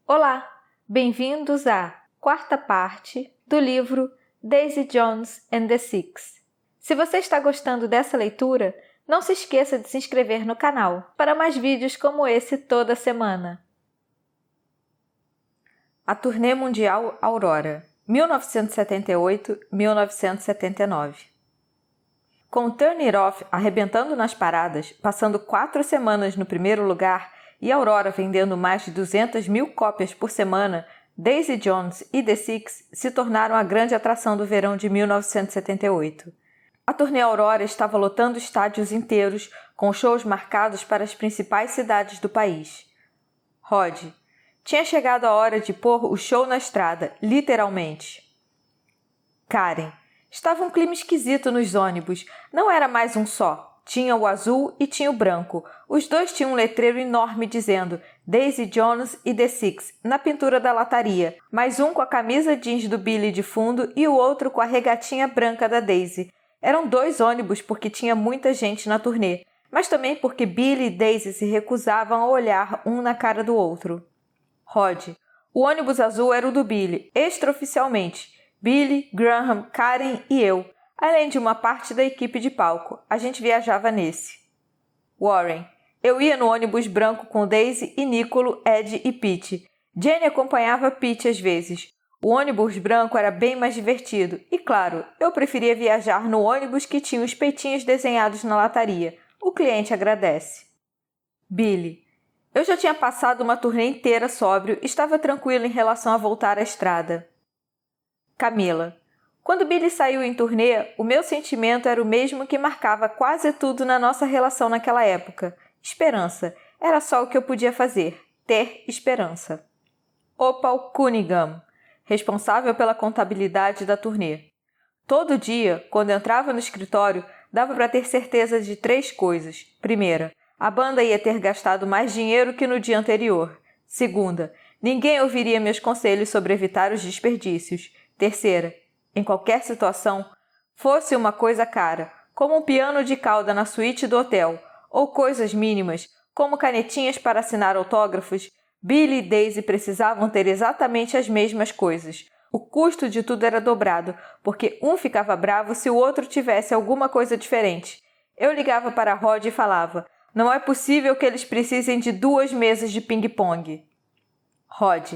Olá, bem-vindos à quarta parte do livro Daisy Jones and the Six. Se você está gostando dessa leitura, não se esqueça de se inscrever no canal para mais vídeos como esse toda semana. A Turnê Mundial Aurora, 1978-1979. Com Turn It Off arrebentando nas paradas, passando 4 semanas no primeiro lugar e Aurora vendendo mais de 200 mil cópias por semana, Daisy Jones e The Six se tornaram a grande atração do verão de 1978. A turnê Aurora estava lotando estádios inteiros, com shows marcados para as principais cidades do país. Rod: tinha chegado a hora de pôr o show na estrada, literalmente. Karen: estava um clima esquisito nos ônibus, não era mais um só. Tinha o azul e tinha o branco. Os dois tinham um letreiro enorme dizendo Daisy Jones e The Six na pintura da lataria, mais um com a camisa jeans do Billy de fundo e o outro com a regatinha branca da Daisy. Eram 2 ônibus porque tinha muita gente na turnê, mas também porque Billy e Daisy se recusavam a olhar um na cara do outro. Rod: o ônibus azul era o do Billy, extraoficialmente. Billy, Graham, Karen e eu. Além de uma parte da equipe de palco, a gente viajava nesse. Warren: eu ia no ônibus branco com Daisy e Nicolo, Ed e Pete. Jenny acompanhava Pete às vezes. O ônibus branco era bem mais divertido e, claro, eu preferia viajar no ônibus que tinha os peitinhos desenhados na lataria. O cliente agradece. Billy: eu já tinha passado uma turnê inteira sóbrio e estava tranquilo em relação a voltar à estrada. Camila: quando Billy saiu em turnê, o meu sentimento era o mesmo que marcava quase tudo na nossa relação naquela época. Esperança. Era só o que eu podia fazer. Ter esperança. Opal Cunningham, responsável pela contabilidade da turnê. Todo dia, quando entrava no escritório, dava para ter certeza de 3 coisas. Primeira, a banda ia ter gastado mais dinheiro que no dia anterior. Segunda, ninguém ouviria meus conselhos sobre evitar os desperdícios. Terceira, em qualquer situação, fosse uma coisa cara, como um piano de cauda na suíte do hotel, ou coisas mínimas, como canetinhas para assinar autógrafos, Billy e Daisy precisavam ter exatamente as mesmas coisas. O custo de tudo era dobrado, porque um ficava bravo se o outro tivesse alguma coisa diferente. Eu ligava para Rod e falava: não é possível que eles precisem de 2 mesas de ping-pong. Rod: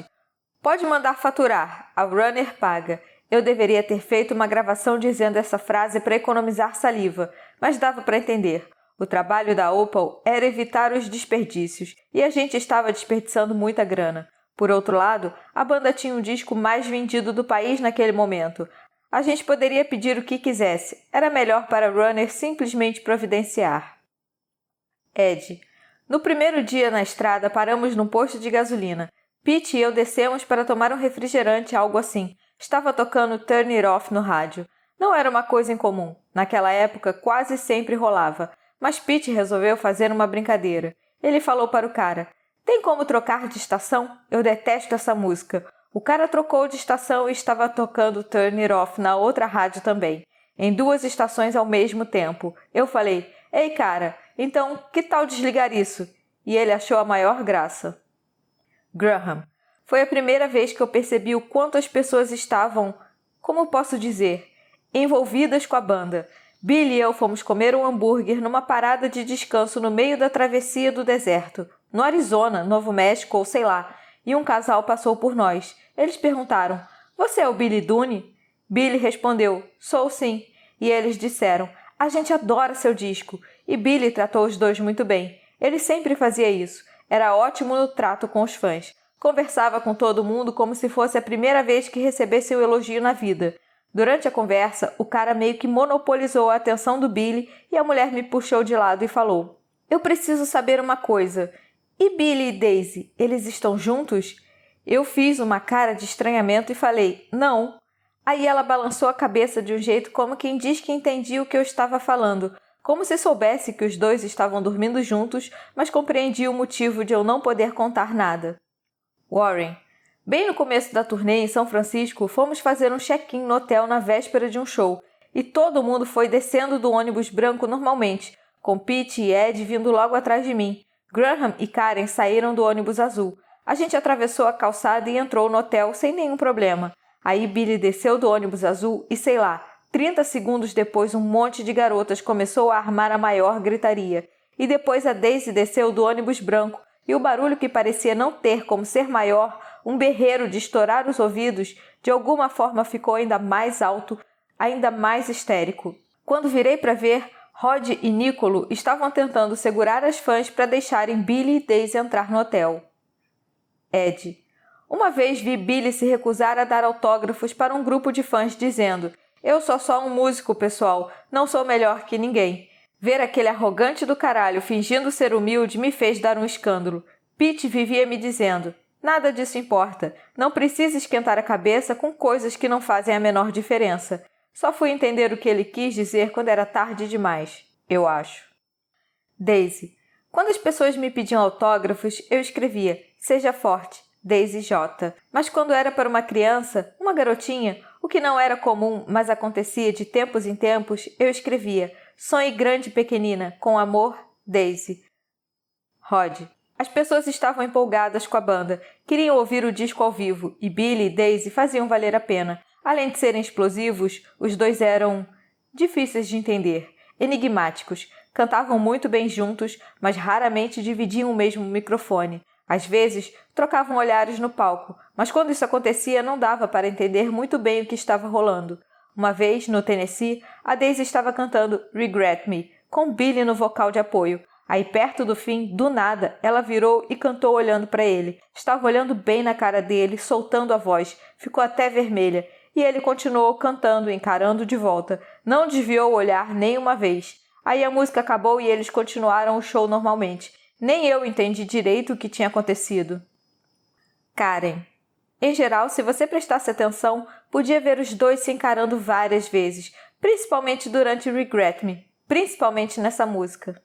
pode mandar faturar, a Runner paga. Eu deveria ter feito uma gravação dizendo essa frase para economizar saliva, mas dava para entender. O trabalho da Opal era evitar os desperdícios, e a gente estava desperdiçando muita grana. Por outro lado, a banda tinha o disco mais vendido do país naquele momento. A gente poderia pedir o que quisesse. Era melhor para a Runner simplesmente providenciar. Ed: no primeiro dia na estrada paramos num posto de gasolina. Pete e eu descemos para tomar um refrigerante, algo assim. Estava tocando Turn It Off no rádio. Não era uma coisa incomum. Naquela época, quase sempre rolava. Mas Pete resolveu fazer uma brincadeira. Ele falou para o cara: tem como trocar de estação? Eu detesto essa música. O cara trocou de estação e estava tocando Turn It Off na outra rádio também. Em 2 estações ao mesmo tempo. Eu falei: ei, cara, então que tal desligar isso? E ele achou a maior graça. Graham: foi a primeira vez que eu percebi o quanto as pessoas estavam, como posso dizer, envolvidas com a banda. Billy e eu fomos comer um hambúrguer numa parada de descanso no meio da travessia do deserto, no Arizona, Novo México ou sei lá, e um casal passou por nós. Eles perguntaram: você é o Billy Dunne? Billy respondeu: sou sim. E eles disseram: a gente adora seu disco. E Billy tratou os dois muito bem. Ele sempre fazia isso. Era ótimo no trato com os fãs. Conversava com todo mundo como se fosse a primeira vez que recebesse o elogio na vida. Durante a conversa, o cara meio que monopolizou a atenção do Billy e a mulher me puxou de lado e falou: eu preciso saber uma coisa. E Billy e Daisy, eles estão juntos? Eu fiz uma cara de estranhamento e falei: não. Aí ela balançou a cabeça de um jeito como quem diz que entendia o que eu estava falando, como se soubesse que os dois estavam dormindo juntos, mas compreendia o motivo de eu não poder contar nada. Warren: bem no começo da turnê em São Francisco, fomos fazer um check-in no hotel na véspera de um show, e todo mundo foi descendo do ônibus branco normalmente, com Pete e Ed vindo logo atrás de mim. Graham e Karen saíram do ônibus azul. A gente atravessou a calçada e entrou no hotel sem nenhum problema. Aí Billy desceu do ônibus azul e, sei lá, 30 segundos depois um monte de garotas começou a armar a maior gritaria. E depois a Daisy desceu do ônibus branco e o barulho que parecia não ter como ser maior, um berreiro de estourar os ouvidos, de alguma forma ficou ainda mais alto, ainda mais histérico. Quando virei para ver, Rod e Nicolo estavam tentando segurar as fãs para deixarem Billy e Daisy entrar no hotel. Ed. Uma vez vi Billy se recusar a dar autógrafos para um grupo de fãs dizendo: "Eu sou só um músico, pessoal, não sou melhor que ninguém." Ver aquele arrogante do caralho fingindo ser humilde me fez dar um escândalo. Pete vivia me dizendo: "Nada disso importa, não precisa esquentar a cabeça com coisas que não fazem a menor diferença." Só fui entender o que ele quis dizer quando era tarde demais, eu acho. Daisy. Quando as pessoas me pediam autógrafos, eu escrevia: "Seja forte, Daisy J." Mas quando era para uma criança, uma garotinha, o que não era comum, mas acontecia de tempos em tempos, eu escrevia: "Sonhe grande, pequenina, com amor, Daisy." Rod. As pessoas estavam empolgadas com a banda, queriam ouvir o disco ao vivo, e Billy e Daisy faziam valer a pena. Além de serem explosivos, os dois eram difíceis de entender, enigmáticos, cantavam muito bem juntos, mas raramente dividiam o mesmo microfone. Às vezes, trocavam olhares no palco, mas quando isso acontecia não dava para entender muito bem o que estava rolando. Uma vez, no Tennessee, a Daisy estava cantando Regret Me, com Billy no vocal de apoio. Aí, perto do fim, do nada, ela virou e cantou olhando para ele. Estava olhando bem na cara dele, soltando a voz. Ficou até vermelha. E ele continuou cantando, encarando de volta. Não desviou o olhar nem uma vez. Aí a música acabou e eles continuaram o show normalmente. Nem eu entendi direito o que tinha acontecido. Karen. Em geral, se você prestasse atenção, podia ver os dois se encarando várias vezes, principalmente durante Regret Me, principalmente nessa música.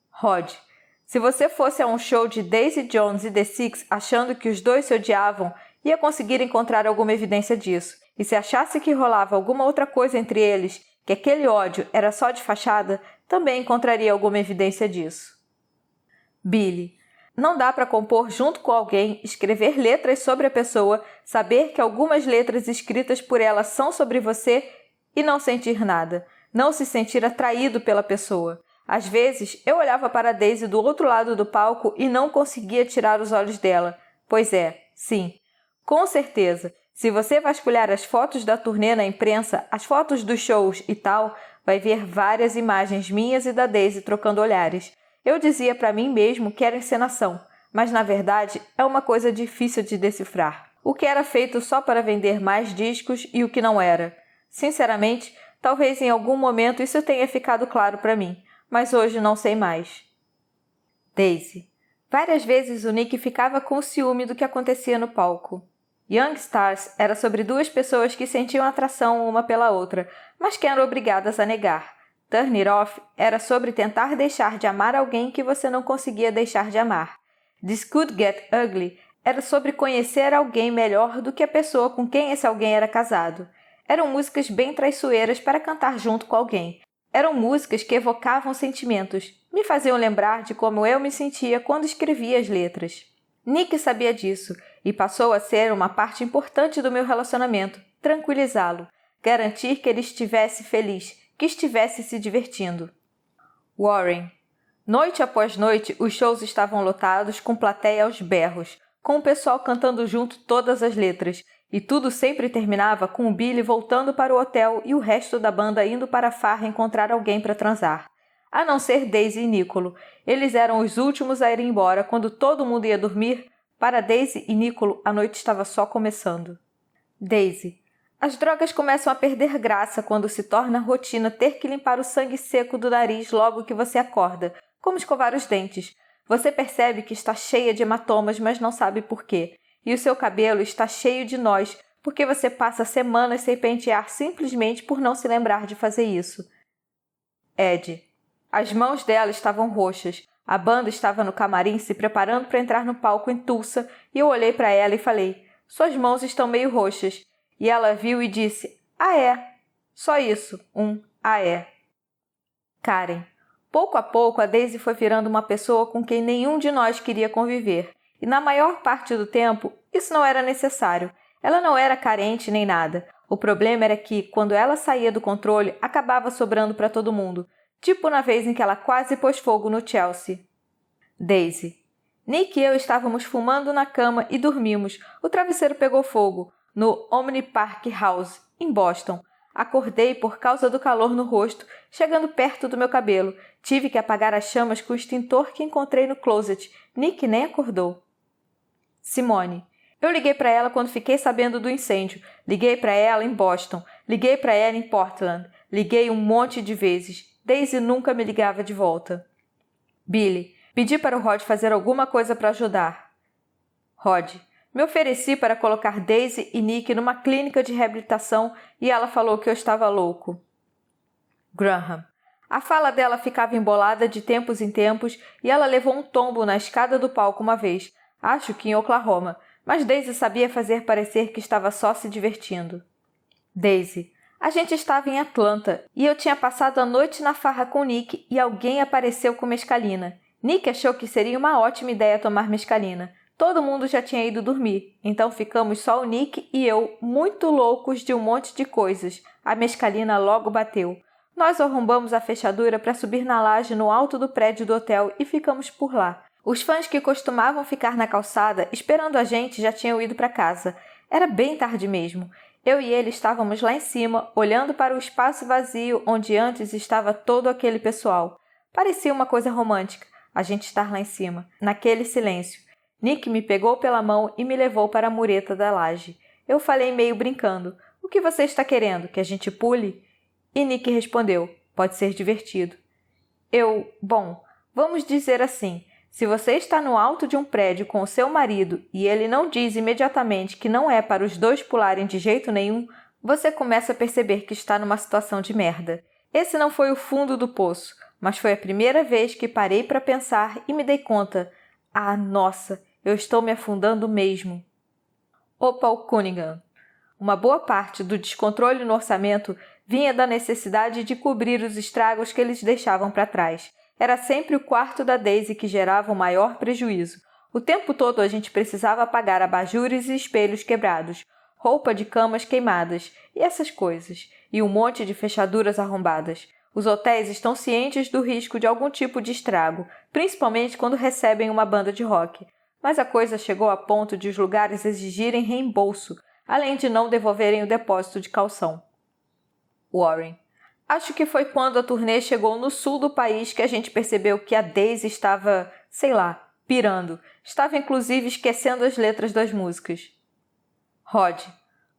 Rod. Se você fosse a um show de Daisy Jones e The Six achando que os dois se odiavam, ia conseguir encontrar alguma evidência disso. E se achasse que rolava alguma outra coisa entre eles, que aquele ódio era só de fachada, também encontraria alguma evidência disso. Billy. Não dá para compor junto com alguém, escrever letras sobre a pessoa, saber que algumas letras escritas por ela são sobre você e não sentir nada, não se sentir atraído pela pessoa. Às vezes, eu olhava para Daisy do outro lado do palco e não conseguia tirar os olhos dela. Pois é, sim. Com certeza, se você vasculhar as fotos da turnê na imprensa, as fotos dos shows e tal, vai ver várias imagens minhas e da Daisy trocando olhares. Eu dizia para mim mesmo que era encenação, mas na verdade é uma coisa difícil de decifrar. O que era feito só para vender mais discos e o que não era. Sinceramente, talvez em algum momento isso tenha ficado claro para mim, mas hoje não sei mais. Daisy. Várias vezes o Nick ficava com ciúme do que acontecia no palco. Young Stars era sobre duas pessoas que sentiam atração uma pela outra, mas que eram obrigadas a negar. Turn It Off era sobre tentar deixar de amar alguém que você não conseguia deixar de amar. This Could Get Ugly era sobre conhecer alguém melhor do que a pessoa com quem esse alguém era casado. Eram músicas bem traiçoeiras para cantar junto com alguém. Eram músicas que evocavam sentimentos, me faziam lembrar de como eu me sentia quando escrevia as letras. Nick sabia disso e passou a ser uma parte importante do meu relacionamento, tranquilizá-lo, garantir que ele estivesse feliz, que estivesse se divertindo. Warren. Noite após noite, os shows estavam lotados com plateia aos berros, com o pessoal cantando junto todas as letras, e tudo sempre terminava com o Billy voltando para o hotel e o resto da banda indo para a farra encontrar alguém para transar. A não ser Daisy e Nicolo. Eles eram os últimos a ir embora quando todo mundo ia dormir. Para Daisy e Nicolo, a noite estava só começando. Daisy. As drogas começam a perder graça quando se torna rotina ter que limpar o sangue seco do nariz logo que você acorda, como escovar os dentes. Você percebe que está cheia de hematomas, mas não sabe por quê. E o seu cabelo está cheio de nós, porque você passa semanas sem pentear simplesmente por não se lembrar de fazer isso. Ed. As mãos dela estavam roxas. A banda estava no camarim se preparando para entrar no palco em Tulsa e eu olhei para ela e falei: "Suas mãos estão meio roxas." E ela viu e disse: "Ah, é." Só isso, "ah, é." Karen. Pouco a pouco, a Daisy foi virando uma pessoa com quem nenhum de nós queria conviver. E na maior parte do tempo, isso não era necessário. Ela não era carente nem nada. O problema era que, quando ela saía do controle, acabava sobrando para todo mundo. Tipo na vez em que ela quase pôs fogo no Chelsea. Daisy. Nick e eu estávamos fumando na cama e dormimos. O travesseiro pegou fogo, no Omni Park House, em Boston. Acordei por causa do calor no rosto, chegando perto do meu cabelo. Tive que apagar as chamas com o extintor que encontrei no closet. Nick nem acordou. Simone. Eu liguei para ela quando fiquei sabendo do incêndio. Liguei para ela em Boston. Liguei para ela em Portland. Liguei um monte de vezes. Daisy nunca me ligava de volta. Billy. Pedi para o Rod fazer alguma coisa para ajudar. Rod. Me ofereci para colocar Daisy e Nick numa clínica de reabilitação e ela falou que eu estava louco. Graham. A fala dela ficava embolada de tempos em tempos e ela levou um tombo na escada do palco uma vez, acho que em Oklahoma, mas Daisy sabia fazer parecer que estava só se divertindo. Daisy. A gente estava em Atlanta e eu tinha passado a noite na farra com Nick e alguém apareceu com mescalina. Nick achou que seria uma ótima ideia tomar mescalina. Todo mundo já tinha ido dormir, então ficamos só o Nick e eu, muito loucos de um monte de coisas. A mescalina logo bateu. Nós arrombamos a fechadura para subir na laje no alto do prédio do hotel e ficamos por lá. Os fãs que costumavam ficar na calçada esperando a gente já tinham ido para casa. Era bem tarde mesmo. Eu e ele estávamos lá em cima, olhando para o espaço vazio onde antes estava todo aquele pessoal. Parecia uma coisa romântica, a gente estar lá em cima, naquele silêncio. Nick me pegou pela mão e me levou para a mureta da laje. Eu falei meio brincando. O que você está querendo? Que a gente pule? E Nick respondeu. Pode ser divertido. Bom, vamos dizer assim. Se você está no alto de um prédio com o seu marido e ele não diz imediatamente que não é para os dois pularem de jeito nenhum, você começa a perceber que está numa situação de merda. Esse não foi o fundo do poço, mas foi a primeira vez que parei para pensar e me dei conta. Ah, nossa, eu estou me afundando mesmo. Opal Cunningham. Uma boa parte do descontrole no orçamento vinha da necessidade de cobrir os estragos que eles deixavam para trás. Era sempre o quarto da Daisy que gerava o maior prejuízo. O tempo todo a gente precisava pagar abajures e espelhos quebrados, roupa de camas queimadas e essas coisas, e um monte de fechaduras arrombadas. Os hotéis estão cientes do risco de algum tipo de estrago, principalmente quando recebem uma banda de rock. Mas a coisa chegou a ponto de os lugares exigirem reembolso, além de não devolverem o depósito de calção. Warren. Acho que foi quando a turnê chegou no sul do país que a gente percebeu que a Daisy estava, pirando. Estava inclusive esquecendo as letras das músicas. Rod.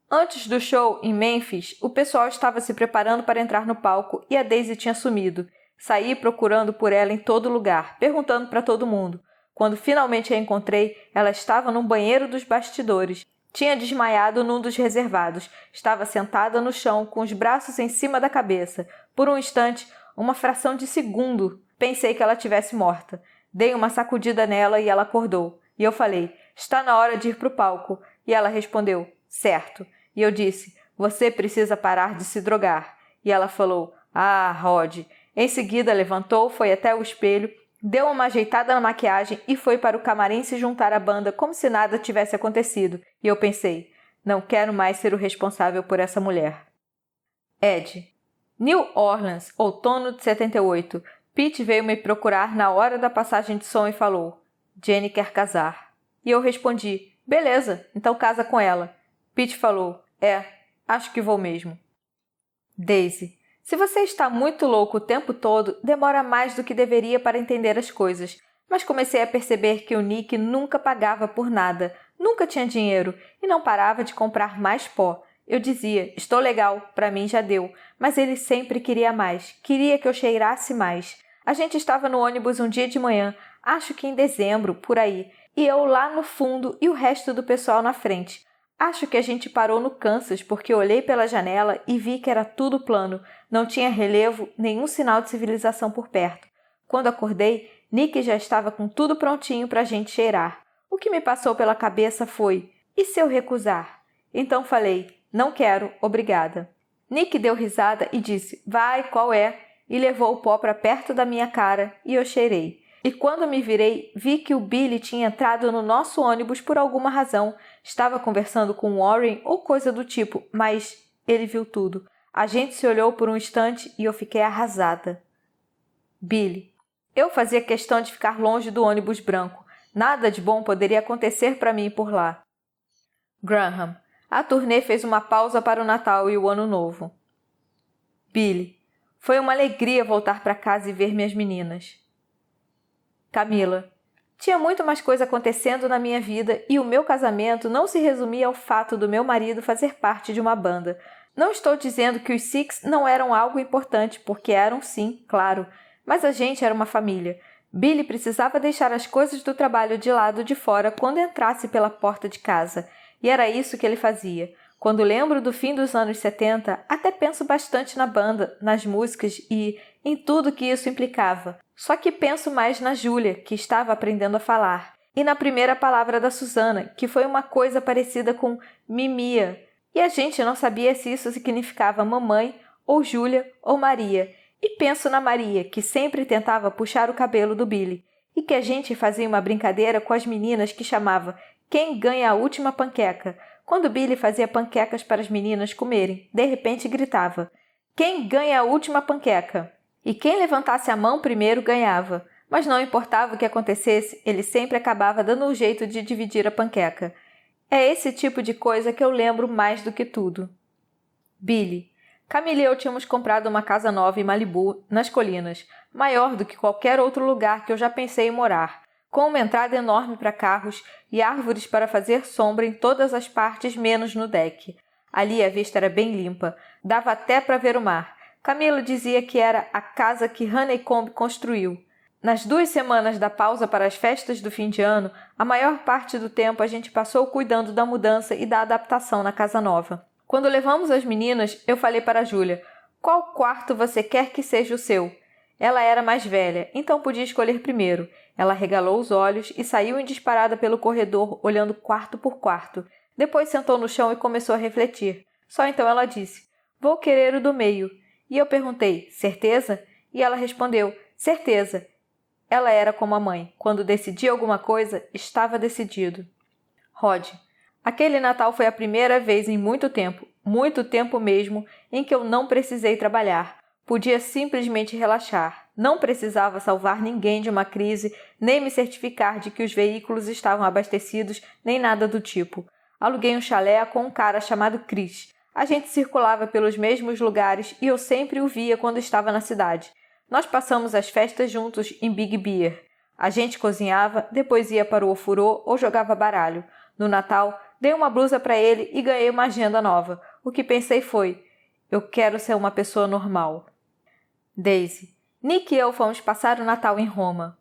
Antes do show, em Memphis, o pessoal estava se preparando para entrar no palco e a Daisy tinha sumido. Saí procurando por ela em todo lugar, perguntando para todo mundo. Quando finalmente a encontrei, ela estava num banheiro dos bastidores. Tinha desmaiado num dos reservados. Estava sentada no chão, com os braços em cima da cabeça. Por um instante, uma fração de segundo, pensei que ela tivesse morta. Dei uma sacudida nela e ela acordou. E eu falei, está na hora de ir para o palco. E ela respondeu, certo. E eu disse, você precisa parar de se drogar. E ela falou, ah, Rod. Em seguida, levantou, foi até o espelho, deu uma ajeitada na maquiagem e foi para o camarim se juntar à banda como se nada tivesse acontecido. E eu pensei, não quero mais ser o responsável por essa mulher. Ed. New Orleans, outono de 78. Pete veio me procurar na hora da passagem de som e falou, Jenny quer casar. E eu respondi, beleza, então casa com ela. Pete falou, acho que vou mesmo. Daisy. Se você está muito louco o tempo todo, demora mais do que deveria para entender as coisas. Mas comecei a perceber que o Nick nunca pagava por nada, nunca tinha dinheiro e não parava de comprar mais pó. Eu dizia, estou legal, para mim já deu, mas ele sempre queria mais, queria que eu cheirasse mais. A gente estava no ônibus um dia de manhã, acho que em dezembro, por aí, e eu lá no fundo e o resto do pessoal na frente. Acho que a gente parou no Kansas porque olhei pela janela e vi que era tudo plano, não tinha relevo, nenhum sinal de civilização por perto. Quando acordei, Nick já estava com tudo prontinho para a gente cheirar. O que me passou pela cabeça foi, e se eu recusar? Então falei, não quero, obrigada. Nick deu risada e disse, vai, qual é? E levou o pó para perto da minha cara e eu cheirei. e quando me virei, vi que o Billy tinha entrado no nosso ônibus por alguma razão. Estava conversando com Warren ou coisa do tipo, mas ele viu tudo. A gente se olhou por um instante e eu fiquei arrasada. Billy. Eu fazia questão de ficar longe do ônibus branco. Nada de bom poderia acontecer para mim por lá. Graham. A turnê fez uma pausa para o Natal e o Ano Novo. Billy. Foi uma alegria voltar para casa e ver minhas meninas. Camila. Tinha muito mais coisa acontecendo na minha vida e o meu casamento não se resumia ao fato do meu marido fazer parte de uma banda. Não estou dizendo que os Six não eram algo importante, porque eram sim, claro, mas a gente era uma família. Billy precisava deixar as coisas do trabalho de lado de fora quando entrasse pela porta de casa, e era isso que ele fazia. Quando lembro do fim dos anos 70, até penso bastante na banda, nas músicas e em tudo que isso implicava. Só que penso mais na Júlia, que estava aprendendo a falar, e na primeira palavra da Susana, que foi uma coisa parecida com Mimia, e a gente não sabia se isso significava mamãe, ou Júlia, ou Maria. E penso na Maria, que sempre tentava puxar o cabelo do Billy, e que a gente fazia uma brincadeira com as meninas que chamava Quem ganha a última panqueca? Quando Billy fazia panquecas para as meninas comerem, de repente gritava: Quem ganha a última panqueca? E quem levantasse a mão primeiro ganhava. Mas não importava o que acontecesse, ele sempre acabava dando um jeito de dividir a panqueca. É esse tipo de coisa que eu lembro mais do que tudo. Billy. Camila e eu tínhamos comprado uma casa nova em Malibu, nas colinas, maior do que qualquer outro lugar que eu já pensei em morar, com uma entrada enorme para carros e árvores para fazer sombra em todas as partes menos no deck. Ali a vista era bem limpa, dava até para ver o mar. Camilo dizia que era a casa que Honeycomb construiu. Nas 2 semanas da pausa para as festas do fim de ano, a maior parte do tempo a gente passou cuidando da mudança e da adaptação na casa nova. Quando levamos as meninas, eu falei para a Júlia: qual quarto você quer que seja o seu? Ela era mais velha, então podia escolher primeiro. Ela regalou os olhos e saiu em disparada pelo corredor, olhando quarto por quarto. Depois sentou no chão e começou a refletir. Só então ela disse: vou querer o do meio. E eu perguntei: certeza? E ela respondeu: certeza. Ela era como a mãe. Quando decidia alguma coisa, estava decidido. Rod. Aquele Natal foi a primeira vez em muito tempo mesmo, em que eu não precisei trabalhar. Podia simplesmente relaxar. Não precisava salvar ninguém de uma crise, nem me certificar de que os veículos estavam abastecidos, nem nada do tipo. Aluguei um chalé com um cara chamado Chris. A gente circulava pelos mesmos lugares e eu sempre o via quando estava na cidade. Nós passamos as festas juntos em Big Bear. A gente cozinhava, depois ia para o ofurô ou jogava baralho. No Natal, dei uma blusa para ele e ganhei uma agenda nova. O que pensei foi: eu quero ser uma pessoa normal. Daisy. Nick e eu fomos passar o Natal em Roma.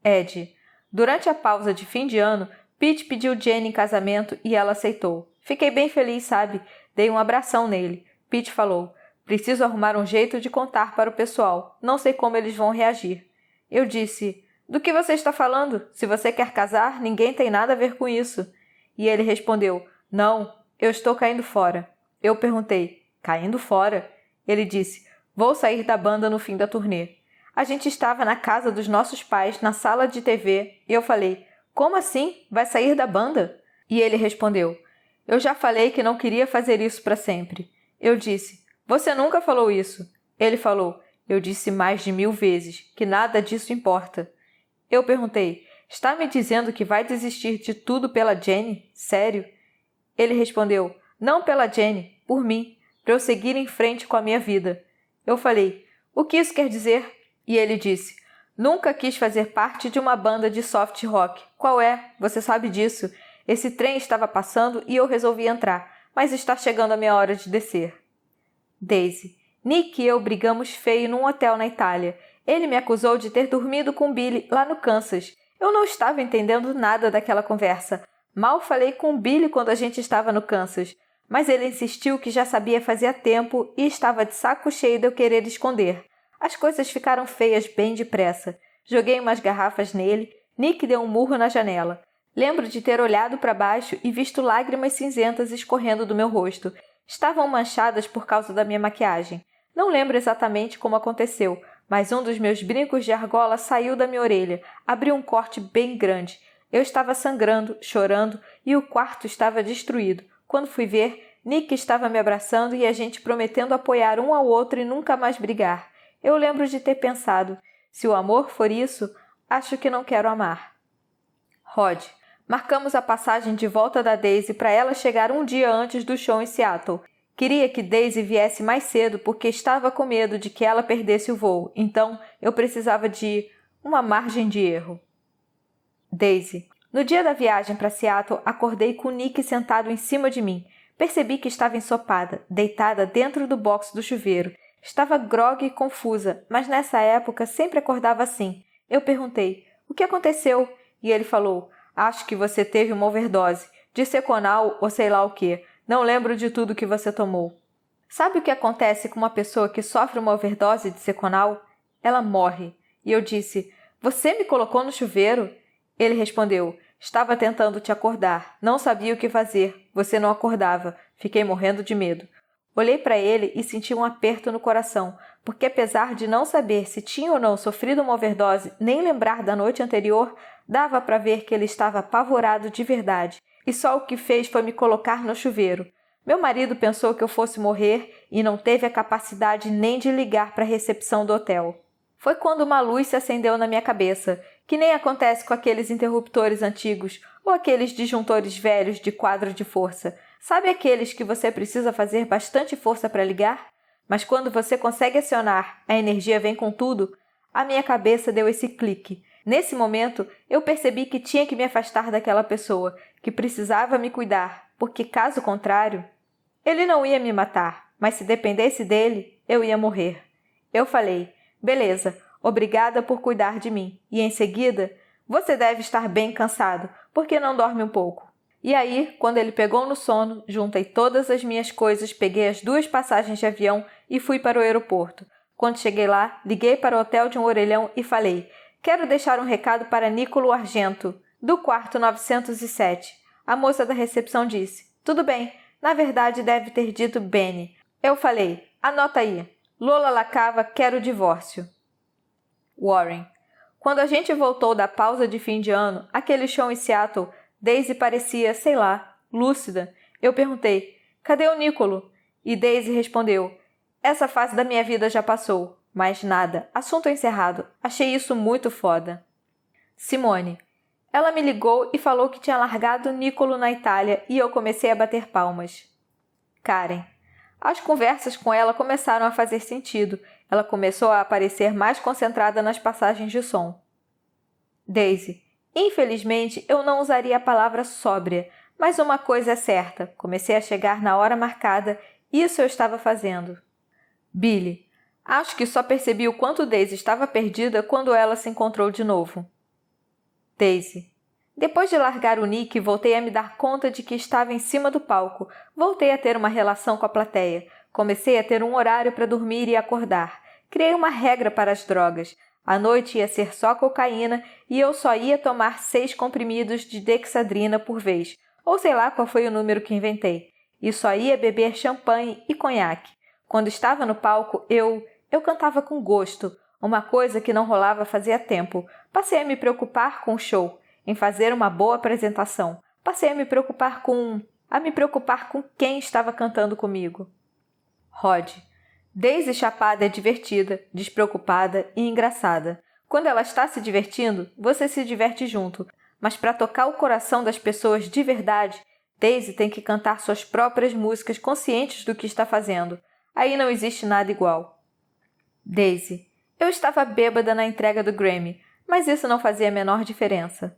Ed. Durante a pausa de fim de ano, Pete pediu Jenny em casamento e ela aceitou. Fiquei bem feliz, sabe? Dei um abração nele. Pete falou: preciso arrumar um jeito de contar para o pessoal. Não sei como eles vão reagir. Eu disse: do que você está falando? Se você quer casar, ninguém tem nada a ver com isso. E ele respondeu: não, eu estou caindo fora. Eu perguntei: caindo fora? Ele disse: vou sair da banda no fim da turnê. A gente estava na casa dos nossos pais, na sala de TV, e eu falei: como assim? Vai sair da banda? E ele respondeu: eu já falei que não queria fazer isso para sempre. Eu disse: você nunca falou isso. Ele falou: eu disse mais de 1000 vezes que nada disso importa. Eu perguntei: está me dizendo que vai desistir de tudo pela Jenny? Sério? Ele respondeu: não pela Jenny, por mim, para eu seguir em frente com a minha vida. Eu falei: o que isso quer dizer? E ele disse: nunca quis fazer parte de uma banda de soft rock. Qual é? Você sabe disso. Esse trem estava passando e eu resolvi entrar, mas está chegando a minha hora de descer. Daisy. Nick e eu brigamos feio num hotel na Itália. Ele me acusou de ter dormido com Billy lá no Kansas. Eu não estava entendendo nada daquela conversa. Mal falei com Billy quando a gente estava no Kansas, mas ele insistiu que já sabia fazia tempo e estava de saco cheio de eu querer esconder. As coisas ficaram feias bem depressa. Joguei umas garrafas nele. Nick deu um murro na janela. Lembro de ter olhado para baixo e visto lágrimas cinzentas escorrendo do meu rosto. Estavam manchadas por causa da minha maquiagem. Não lembro exatamente como aconteceu, mas um dos meus brincos de argola saiu da minha orelha, abriu um corte bem grande. Eu estava sangrando, chorando e o quarto estava destruído. Quando fui ver, Nick estava me abraçando e a gente prometendo apoiar um ao outro e nunca mais brigar. Eu lembro de ter pensado, se o amor for isso, acho que não quero amar. Rod, marcamos a passagem de volta da Daisy para ela chegar um dia antes do show em Seattle. Queria que Daisy viesse mais cedo porque estava com medo de que ela perdesse o voo, então eu precisava de uma margem de erro. Daisy. No dia da viagem para Seattle, acordei com Nick sentado em cima de mim. Percebi que estava ensopada, deitada dentro do box do chuveiro. Estava grogue e confusa, mas nessa época sempre acordava assim. Eu perguntei, o que aconteceu? E ele falou, acho que você teve uma overdose, de Seconal ou sei lá o quê. Não lembro de tudo que você tomou. Sabe o que acontece com uma pessoa que sofre uma overdose de Seconal? Ela morre. E eu disse, você me colocou no chuveiro? Ele respondeu, estava tentando te acordar. Não sabia o que fazer. Você não acordava. Fiquei morrendo de medo. Olhei para ele e senti um aperto no coração, porque apesar de não saber se tinha ou não sofrido uma overdose, nem lembrar da noite anterior, dava para ver que ele estava apavorado de verdade. E só o que fez foi me colocar no chuveiro. Meu marido pensou que eu fosse morrer e não teve a capacidade nem de ligar para a recepção do hotel. Foi quando uma luz se acendeu na minha cabeça, que nem acontece com aqueles interruptores antigos ou aqueles disjuntores velhos de quadro de força. Sabe aqueles que você precisa fazer bastante força para ligar? Mas quando você consegue acionar, a energia vem com tudo? A minha cabeça deu esse clique. Nesse momento, eu percebi que tinha que me afastar daquela pessoa, que precisava me cuidar, porque caso contrário, ele não ia me matar, mas se dependesse dele, eu ia morrer. Eu falei, beleza, obrigada por cuidar de mim. E em seguida, você deve estar bem cansado, porque não dorme um pouco. E aí, quando ele pegou no sono, juntei todas as minhas coisas, peguei as 2 passagens de avião e fui para o aeroporto. Quando cheguei lá, liguei para o hotel de um orelhão e falei, quero deixar um recado para Nicolo Argento, do quarto 907. A moça da recepção disse, tudo bem, na verdade deve ter dito Benny. Eu falei, anota aí, Lola Lacava quer o divórcio. Warren. Quando a gente voltou da pausa de fim de ano, aquele show em Seattle, Daisy parecia, sei lá, lúcida. Eu perguntei, cadê o Nicolo? E Daisy respondeu, essa fase da minha vida já passou. Mais nada, assunto encerrado. Achei isso muito foda. Simone. Ela me ligou e falou que tinha largado Nicolo na Itália e eu comecei a bater palmas. Karen. As conversas com ela começaram a fazer sentido. Ela começou a aparecer mais concentrada nas passagens de som. Daisy. Infelizmente, eu não usaria a palavra sóbria, mas uma coisa é certa. Comecei a chegar na hora marcada, isso eu estava fazendo. Billy. Acho que só percebi o quanto Daisy estava perdida quando ela se encontrou de novo. Daisy. Depois de largar o Nick, voltei a me dar conta de que estava em cima do palco. Voltei a ter uma relação com a plateia. Comecei a ter um horário para dormir e acordar. Criei uma regra para as drogas. À noite ia ser só cocaína e eu só ia tomar 6 comprimidos de dexadrina por vez, ou sei lá qual foi o número que inventei. E só ia beber champanhe e conhaque. Quando estava no palco, eu cantava com gosto, uma coisa que não rolava fazia tempo. Passei a me preocupar com o show, em fazer uma boa apresentação. Passei a me preocupar com quem estava cantando comigo. Rod. Daisy chapada é divertida, despreocupada e engraçada. Quando ela está se divertindo, você se diverte junto. Mas para tocar o coração das pessoas de verdade, Daisy tem que cantar suas próprias músicas conscientes do que está fazendo. Aí não existe nada igual. Daisy. Eu estava bêbada na entrega do Grammy, mas isso não fazia a menor diferença.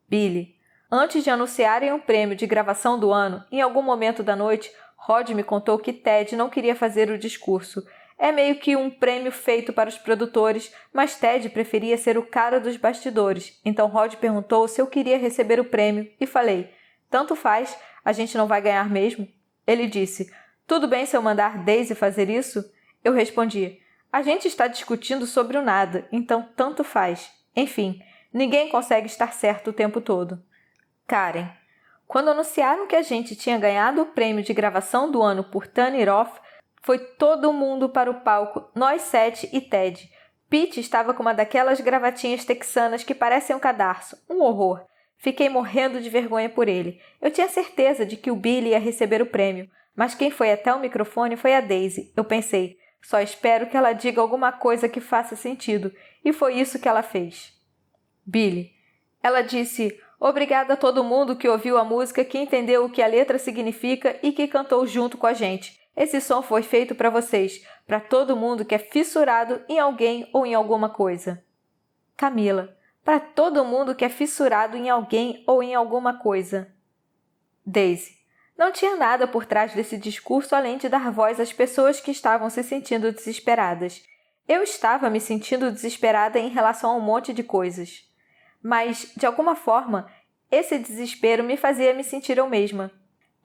Billy. Antes de anunciarem um prêmio de gravação do ano, em algum momento da noite, Rod me contou que Ted não queria fazer o discurso. É meio que um prêmio feito para os produtores, mas Ted preferia ser o cara dos bastidores. Então Rod perguntou se eu queria receber o prêmio e falei, tanto faz, a gente não vai ganhar mesmo? Ele disse, tudo bem se eu mandar Daisy fazer isso? Eu respondi, a gente está discutindo sobre o nada, então tanto faz. Enfim, ninguém consegue estar certo o tempo todo. Karen. Quando anunciaram que a gente tinha ganhado o prêmio de gravação do ano por Turn It Off, Foi todo mundo para o palco, nós 7 e Ted. Pete estava com uma daquelas gravatinhas texanas que parecem um cadarço. Um horror. Fiquei morrendo de vergonha por ele. Eu tinha certeza de que o Billy ia receber o prêmio, mas quem foi até o microfone foi a Daisy. Eu pensei, só espero que ela diga alguma coisa que faça sentido, e foi isso que ela fez. Billy. Ela disse, obrigada a todo mundo que ouviu a música, que entendeu o que a letra significa e que cantou junto com a gente. Esse som foi feito para vocês, para todo mundo que é fissurado em alguém ou em alguma coisa. Camila. Para todo mundo que é fissurado em alguém ou em alguma coisa. Daisy. Não tinha nada por trás desse discurso além de dar voz às pessoas que estavam se sentindo desesperadas. Eu estava me sentindo desesperada em relação a um monte de coisas. Mas, de alguma forma, esse desespero me fazia me sentir eu mesma.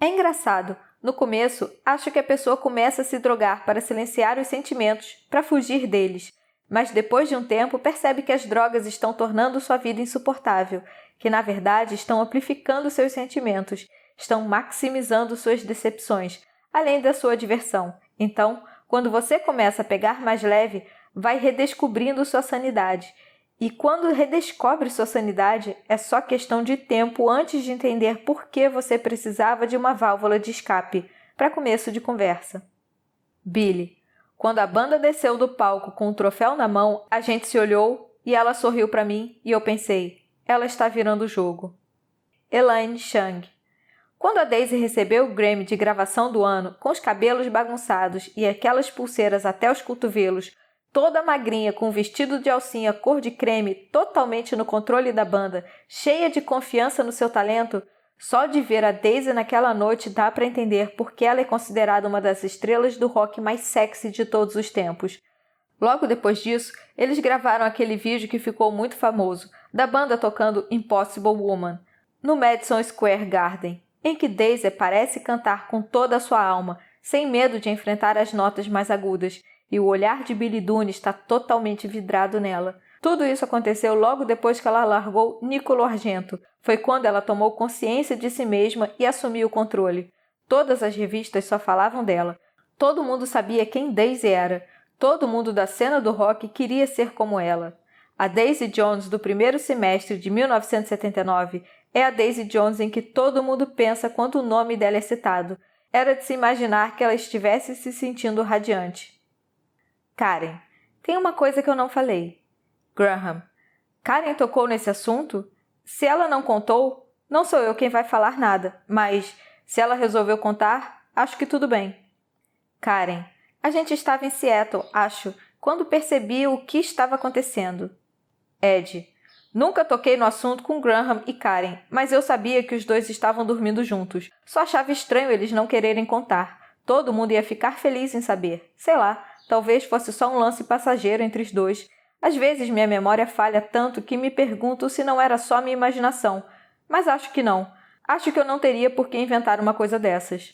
É engraçado. No começo, acho que a pessoa começa a se drogar para silenciar os sentimentos, para fugir deles. Mas depois de um tempo percebe que as drogas estão tornando sua vida insuportável, que na verdade estão amplificando seus sentimentos, estão maximizando suas decepções, além da sua diversão. Então, quando você começa a pegar mais leve, vai redescobrindo sua sanidade. E quando redescobre sua sanidade, é só questão de tempo antes de entender por que você precisava de uma válvula de escape, para começo de conversa. Billy. Quando a banda desceu do palco com o troféu na mão, a gente se olhou e ela sorriu para mim e eu pensei, ela está virando o jogo. Elaine Chang. Quando a Daisy recebeu o Grammy de gravação do ano, com os cabelos bagunçados e aquelas pulseiras até os cotovelos, toda magrinha com um vestido de alcinha cor de creme totalmente no controle da banda, cheia de confiança no seu talento, só de ver a Daisy naquela noite dá para entender por que ela é considerada uma das estrelas do rock mais sexy de todos os tempos. Logo depois disso, eles gravaram aquele vídeo que ficou muito famoso, da banda tocando Impossible Woman, no Madison Square Garden, em que Daisy parece cantar com toda a sua alma, sem medo de enfrentar as notas mais agudas, e o olhar de Billy Dunne está totalmente vidrado nela. Tudo isso aconteceu logo depois que ela largou Nicolo Argento. Foi quando ela tomou consciência de si mesma e assumiu o controle. Todas as revistas só falavam dela. Todo mundo sabia quem Daisy era. Todo mundo da cena do rock queria ser como ela. A Daisy Jones do primeiro semestre de 1979 é a Daisy Jones em que todo mundo pensa quando o nome dela é citado. Era de se imaginar que ela estivesse se sentindo radiante. Karen. Tem uma coisa que eu não falei. Graham. Karen tocou nesse assunto? Se ela não contou, não sou eu quem vai falar nada, mas se ela resolveu contar, acho que tudo bem. Karen. A gente estava em Seattle, acho, quando percebi o que estava acontecendo. Ed. Nunca toquei no assunto com Graham e Karen, mas eu sabia que os dois estavam dormindo juntos. Só achava estranho eles não quererem contar. Todo mundo ia ficar feliz em saber. Sei lá, talvez fosse só um lance passageiro entre os dois. Às vezes minha memória falha tanto que me pergunto se não era só minha imaginação. Mas acho que não. Acho que eu não teria por que inventar uma coisa dessas.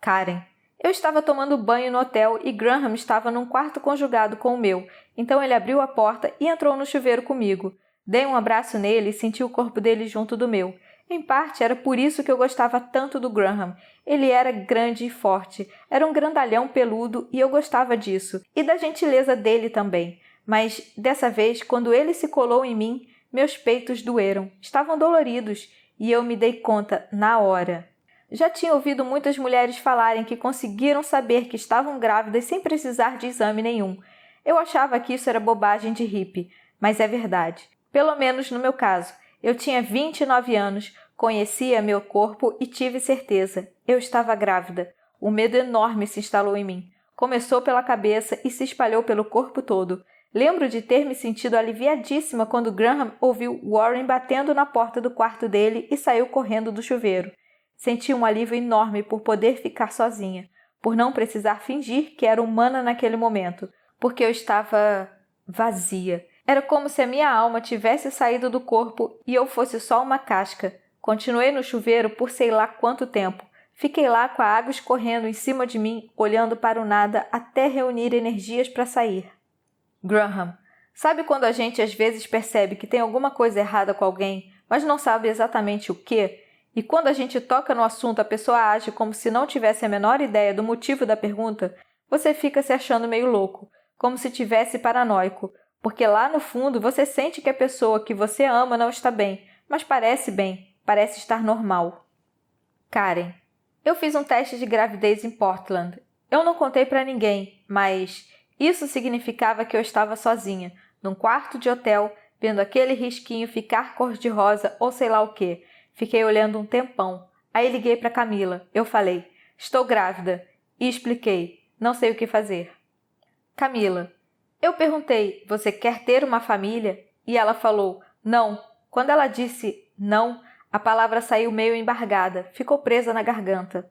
Karen. Eu estava tomando banho no hotel e Graham estava num quarto conjugado com o meu, então ele abriu a porta e entrou no chuveiro comigo. Dei um abraço nele e senti o corpo dele junto do meu. Em parte, era por isso que eu gostava tanto do Graham. Ele era grande e forte, era um grandalhão peludo e eu gostava disso, e da gentileza dele também. Mas, dessa vez, quando ele se colou em mim, meus peitos doeram, estavam doloridos, e eu me dei conta na hora. Já tinha ouvido muitas mulheres falarem que conseguiram saber que estavam grávidas sem precisar de exame nenhum. Eu achava que isso era bobagem de hippie, mas é verdade. Pelo menos no meu caso. Eu tinha 29 anos, conhecia meu corpo e tive certeza. Eu estava grávida. Um medo enorme se instalou em mim. Começou pela cabeça e se espalhou pelo corpo todo. Lembro de ter me sentido aliviadíssima quando Graham ouviu Warren batendo na porta do quarto dele e saiu correndo do chuveiro. Senti um alívio enorme por poder ficar sozinha, por não precisar fingir que era humana naquele momento, porque eu estava vazia. Era como se a minha alma tivesse saído do corpo e eu fosse só uma casca. Continuei no chuveiro por sei lá quanto tempo. Fiquei lá com a água escorrendo em cima de mim, olhando para o nada até reunir energias para sair. Graham. Sabe quando a gente às vezes percebe que tem alguma coisa errada com alguém, mas não sabe exatamente o quê? E quando a gente toca no assunto, a pessoa age como se não tivesse a menor ideia do motivo da pergunta, você fica se achando meio louco, como se tivesse paranoico, porque lá no fundo você sente que a pessoa que você ama não está bem, mas bem, parece estar normal. Karen: eu fiz um teste de gravidez em Portland. Eu não contei para ninguém, mas isso significava que eu estava sozinha, num quarto de hotel, vendo aquele risquinho ficar cor-de-rosa ou sei lá o quê. Fiquei olhando um tempão. Aí liguei para Camila. Eu falei: estou grávida. E expliquei: não sei o que fazer. Camila: eu perguntei: você quer ter uma família? E ela falou: não. Quando ela disse não, a palavra saiu meio embargada, ficou presa na garganta.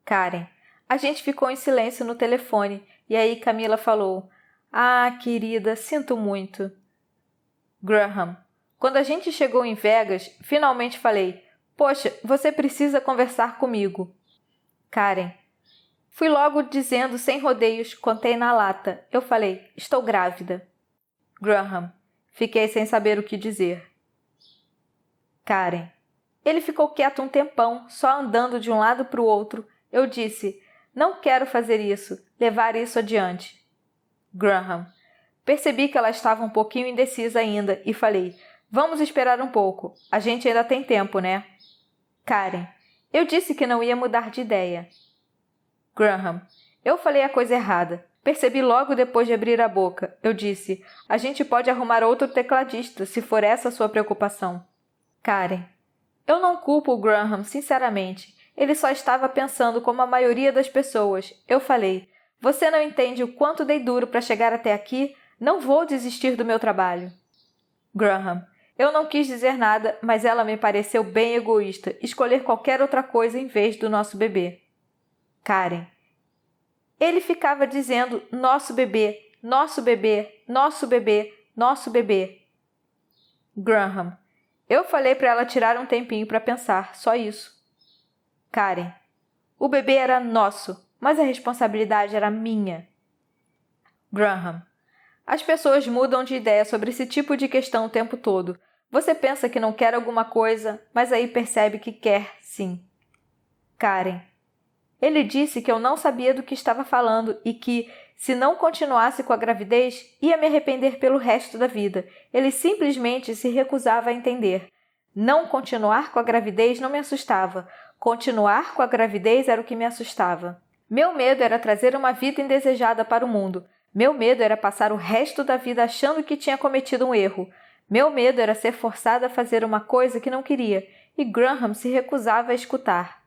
Karen: a gente ficou em silêncio no telefone e aí Camila falou: ah, querida, sinto muito. Graham: quando a gente chegou em Vegas, finalmente falei: poxa, você precisa conversar comigo. Karen: fui logo dizendo sem rodeios, contei na lata. Eu falei: estou grávida. Graham: fiquei sem saber o que dizer. Karen: ele ficou quieto um tempão, só andando de um lado para o outro. Eu disse: não quero fazer isso, levar isso adiante. Graham: percebi que ela estava um pouquinho indecisa ainda e falei: vamos esperar um pouco, a gente ainda tem tempo, né? Karen: eu disse que não ia mudar de ideia. Graham: eu falei a coisa errada. Percebi logo depois de abrir a boca. Eu disse: a gente pode arrumar outro tecladista, se for essa a sua preocupação. Karen: eu não culpo o Graham, sinceramente. Ele só estava pensando como a maioria das pessoas. Eu falei: você não entende o quanto dei duro para chegar até aqui? Não vou desistir do meu trabalho. Graham: eu não quis dizer nada, mas ela me pareceu bem egoísta, escolher qualquer outra coisa em vez do nosso bebê. Karen: ele ficava dizendo nosso bebê, nosso bebê, nosso bebê, nosso bebê. Graham: eu falei para ela tirar um tempinho para pensar, só isso. Karen: o bebê era nosso, mas a responsabilidade era minha. Graham: as pessoas mudam de ideia sobre esse tipo de questão o tempo todo. Você pensa que não quer alguma coisa, mas aí percebe que quer, sim. Karen: ele disse que eu não sabia do que estava falando e que, se não continuasse com a gravidez, ia me arrepender pelo resto da vida. Ele simplesmente se recusava a entender. Não continuar com a gravidez não me assustava. Continuar com a gravidez era o que me assustava. Meu medo era trazer uma vida indesejada para o mundo. Meu medo era passar o resto da vida achando que tinha cometido um erro. Meu medo era ser forçada a fazer uma coisa que não queria, e Graham se recusava a escutar.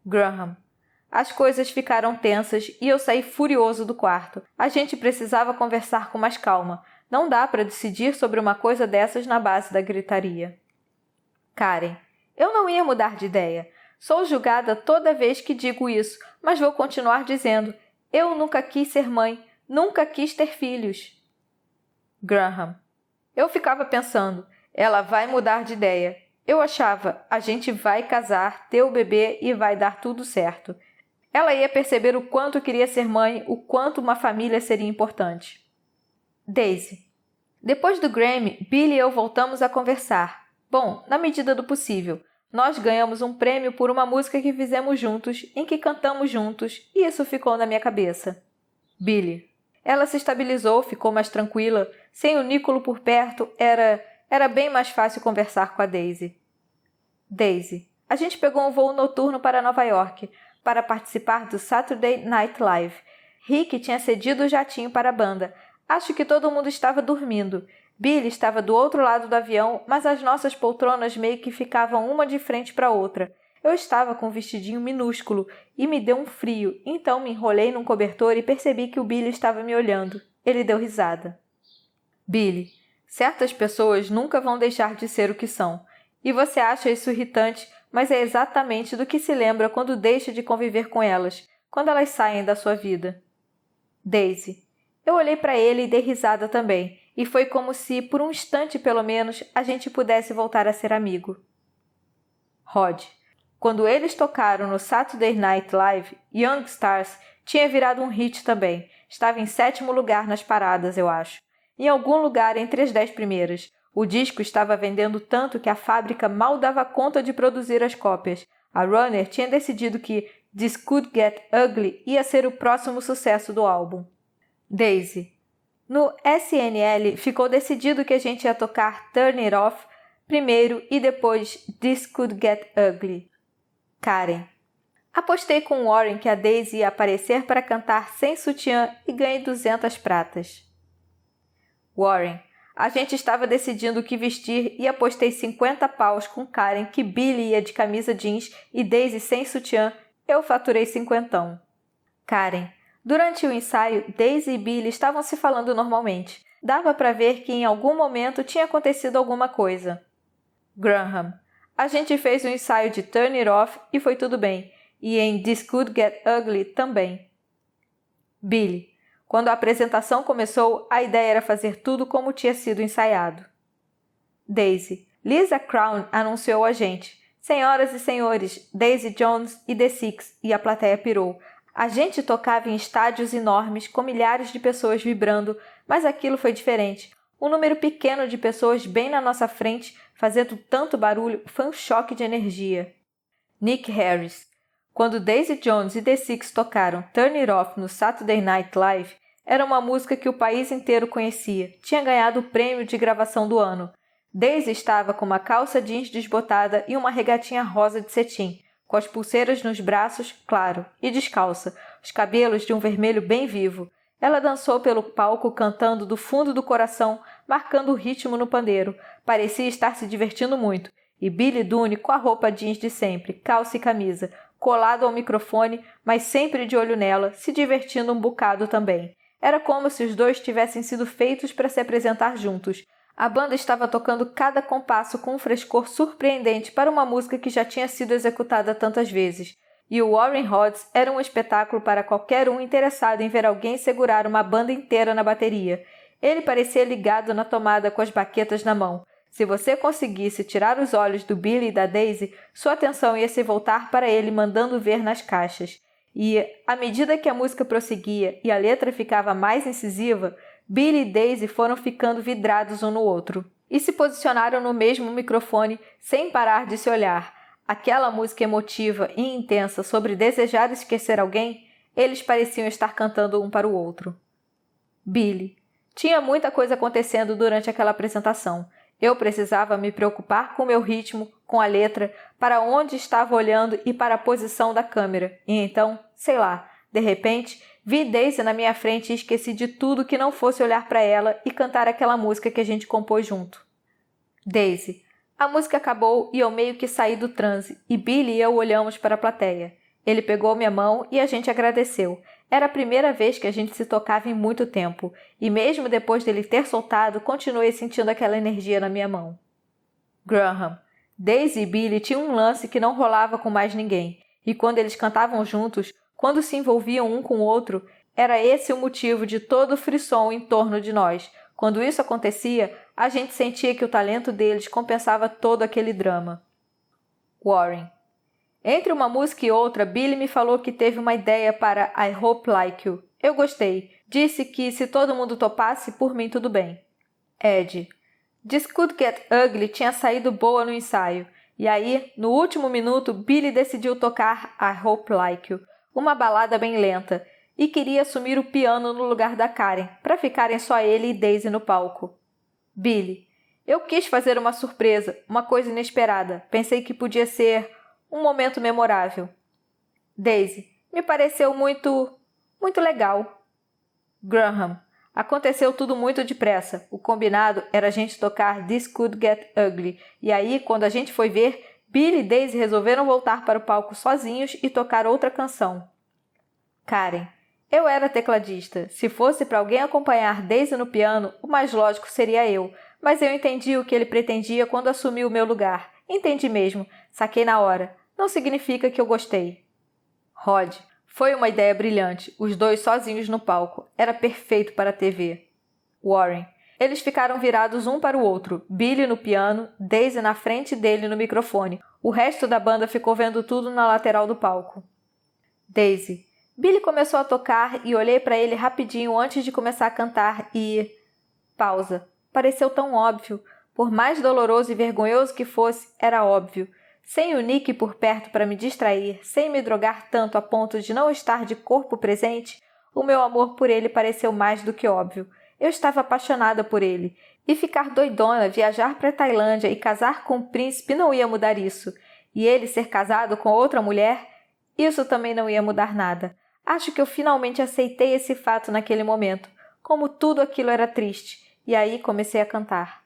Graham: as coisas ficaram tensas e eu saí furioso do quarto. A gente precisava conversar com mais calma. Não dá para decidir sobre uma coisa dessas na base da gritaria. Karen: eu não ia mudar de ideia. Sou julgada toda vez que digo isso, mas vou continuar dizendo: eu nunca quis ser mãe, nunca quis ter filhos. Graham: eu ficava pensando, ela vai mudar de ideia. Eu achava, a gente vai casar, ter o bebê e vai dar tudo certo. Ela ia perceber o quanto queria ser mãe, o quanto uma família seria importante. Daisy: depois do Grammy, Billy e eu voltamos a conversar. Bom, na medida do possível. Nós ganhamos um prêmio por uma música que fizemos juntos, em que cantamos juntos, e isso ficou na minha cabeça. Billy: ela se estabilizou, ficou mais tranquila. Sem o Nicolo por perto, era bem mais fácil conversar com a Daisy. Daisy: a gente pegou um voo noturno para Nova York, para participar do Saturday Night Live. Rick tinha cedido o jatinho para a banda. Acho que todo mundo estava dormindo. Billy estava do outro lado do avião, mas as nossas poltronas meio que ficavam uma de frente para a outra. Eu estava com um vestidinho minúsculo e me deu um frio, então me enrolei num cobertor e percebi que o Billy estava me olhando. Ele deu risada. Billy: certas pessoas nunca vão deixar de ser o que são. E você acha isso irritante, mas é exatamente do que se lembra quando deixa de conviver com elas, quando elas saem da sua vida. Daisy: eu olhei para ele e dei risada também, e foi como se, por um instante pelo menos, a gente pudesse voltar a ser amigo. Rod: quando eles tocaram no Saturday Night Live, Young Stars tinha virado um hit também. Estava em 7º lugar nas paradas, eu acho. Em algum lugar entre as 10 primeiras. O disco estava vendendo tanto que a fábrica mal dava conta de produzir as cópias. A Runner tinha decidido que This Could Get Ugly ia ser o próximo sucesso do álbum. Daisy. No SNL ficou decidido que a gente ia tocar Turn It Off primeiro e depois This Could Get Ugly. Karen. Apostei com Warren que a Daisy ia aparecer para cantar sem sutiã e ganhei 200 pratas. Warren. A gente estava decidindo o que vestir e apostei 50 paus com Karen que Billy ia de camisa jeans e Daisy sem sutiã. Eu faturei 50. Karen. Durante o ensaio, Daisy e Billy estavam se falando normalmente. Dava para ver que em algum momento tinha acontecido alguma coisa. Graham. A gente fez o ensaio de Turn It Off e foi tudo bem. E em This Could Get Ugly também. Billy. Quando a apresentação começou, a ideia era fazer tudo como tinha sido ensaiado. Daisy. Lisa Crown anunciou a gente. Senhoras e senhores, Daisy Jones e The Six, e a plateia pirou. A gente tocava em estádios enormes, com milhares de pessoas vibrando, mas aquilo foi diferente. Um número pequeno de pessoas bem na nossa frente, fazendo tanto barulho, foi um choque de energia. Nick Harris. Quando Daisy Jones e The Six tocaram Turn It Off no Saturday Night Live, era uma música que o país inteiro conhecia. Tinha ganhado o prêmio de gravação do ano. Daisy estava com uma calça jeans desbotada e uma regatinha rosa de cetim, com as pulseiras nos braços, claro, e descalça, os cabelos de um vermelho bem vivo. Ela dançou pelo palco cantando do fundo do coração, marcando o ritmo no pandeiro. Parecia estar se divertindo muito. E Billy Dunne com a roupa jeans de sempre, calça e camisa, colado ao microfone, mas sempre de olho nela, se divertindo um bocado também. Era como se os dois tivessem sido feitos para se apresentar juntos. A banda estava tocando cada compasso com um frescor surpreendente para uma música que já tinha sido executada tantas vezes. E o Warren Hodges era um espetáculo para qualquer um interessado em ver alguém segurar uma banda inteira na bateria. Ele parecia ligado na tomada com as baquetas na mão. Se você conseguisse tirar os olhos do Billy e da Daisy, sua atenção ia se voltar para ele mandando ver nas caixas. E, à medida que a música prosseguia e a letra ficava mais incisiva, Billy e Daisy foram ficando vidrados um no outro. E se posicionaram no mesmo microfone sem parar de se olhar. Aquela música emotiva e intensa sobre desejar esquecer alguém, eles pareciam estar cantando um para o outro. Billy. Tinha muita coisa acontecendo durante aquela apresentação. Eu precisava me preocupar com o meu ritmo, com a letra, para onde estava olhando e para a posição da câmera. E então, sei lá, de repente, vi Daisy na minha frente e esqueci de tudo que não fosse olhar para ela e cantar aquela música que a gente compôs junto. Daisy. A música acabou e eu meio que saí do transe, e Billy e eu olhamos para a plateia. Ele pegou minha mão e a gente agradeceu. Era a primeira vez que a gente se tocava em muito tempo, e mesmo depois dele ter soltado, continuei sentindo aquela energia na minha mão. Graham. Daisy e Billy tinham um lance que não rolava com mais ninguém, e quando eles cantavam juntos, quando se envolviam um com o outro, era esse o motivo de todo o frisson em torno de nós. Quando isso acontecia, a gente sentia que o talento deles compensava todo aquele drama. Warren. Entre uma música e outra, Billy me falou que teve uma ideia para I Hope Like You. Eu gostei. Disse que se todo mundo topasse, por mim tudo bem. Ed. This Could Get Ugly tinha saído boa no ensaio. E aí, no último minuto, Billy decidiu tocar I Hope Like You, uma balada bem lenta, e queria assumir o piano no lugar da Karen, para ficarem só ele e Daisy no palco. Billy. Eu quis fazer uma surpresa, uma coisa inesperada. Pensei que podia ser um momento memorável. Daisy. Me pareceu muito legal. Graham. Aconteceu tudo muito depressa. O combinado era a gente tocar This Could Get Ugly. E aí, quando a gente foi ver, Billy e Daisy resolveram voltar para o palco sozinhos e tocar outra canção. Karen. Eu era tecladista. Se fosse para alguém acompanhar Daisy no piano, o mais lógico seria eu. Mas eu entendi o que ele pretendia quando assumiu o meu lugar. Entendi mesmo. Saquei na hora. Não significa que eu gostei. Rod. Foi uma ideia brilhante. Os dois sozinhos no palco. Era perfeito para a TV. Warren. Eles ficaram virados um para o outro. Billy no piano, Daisy na frente dele no microfone. O resto da banda ficou vendo tudo na lateral do palco. Daisy. Billy começou a tocar e olhei para ele rapidinho antes de começar a cantar e... Pausa. Pareceu tão óbvio. Por mais doloroso e vergonhoso que fosse, era óbvio. Sem o Nick por perto para me distrair, sem me drogar tanto a ponto de não estar de corpo presente, o meu amor por ele pareceu mais do que óbvio. Eu estava apaixonada por ele. E ficar doidona, viajar para a Tailândia e casar com o príncipe não ia mudar isso. E ele ser casado com outra mulher, isso também não ia mudar nada. Acho que eu finalmente aceitei esse fato naquele momento. Como tudo aquilo era triste. E aí comecei a cantar.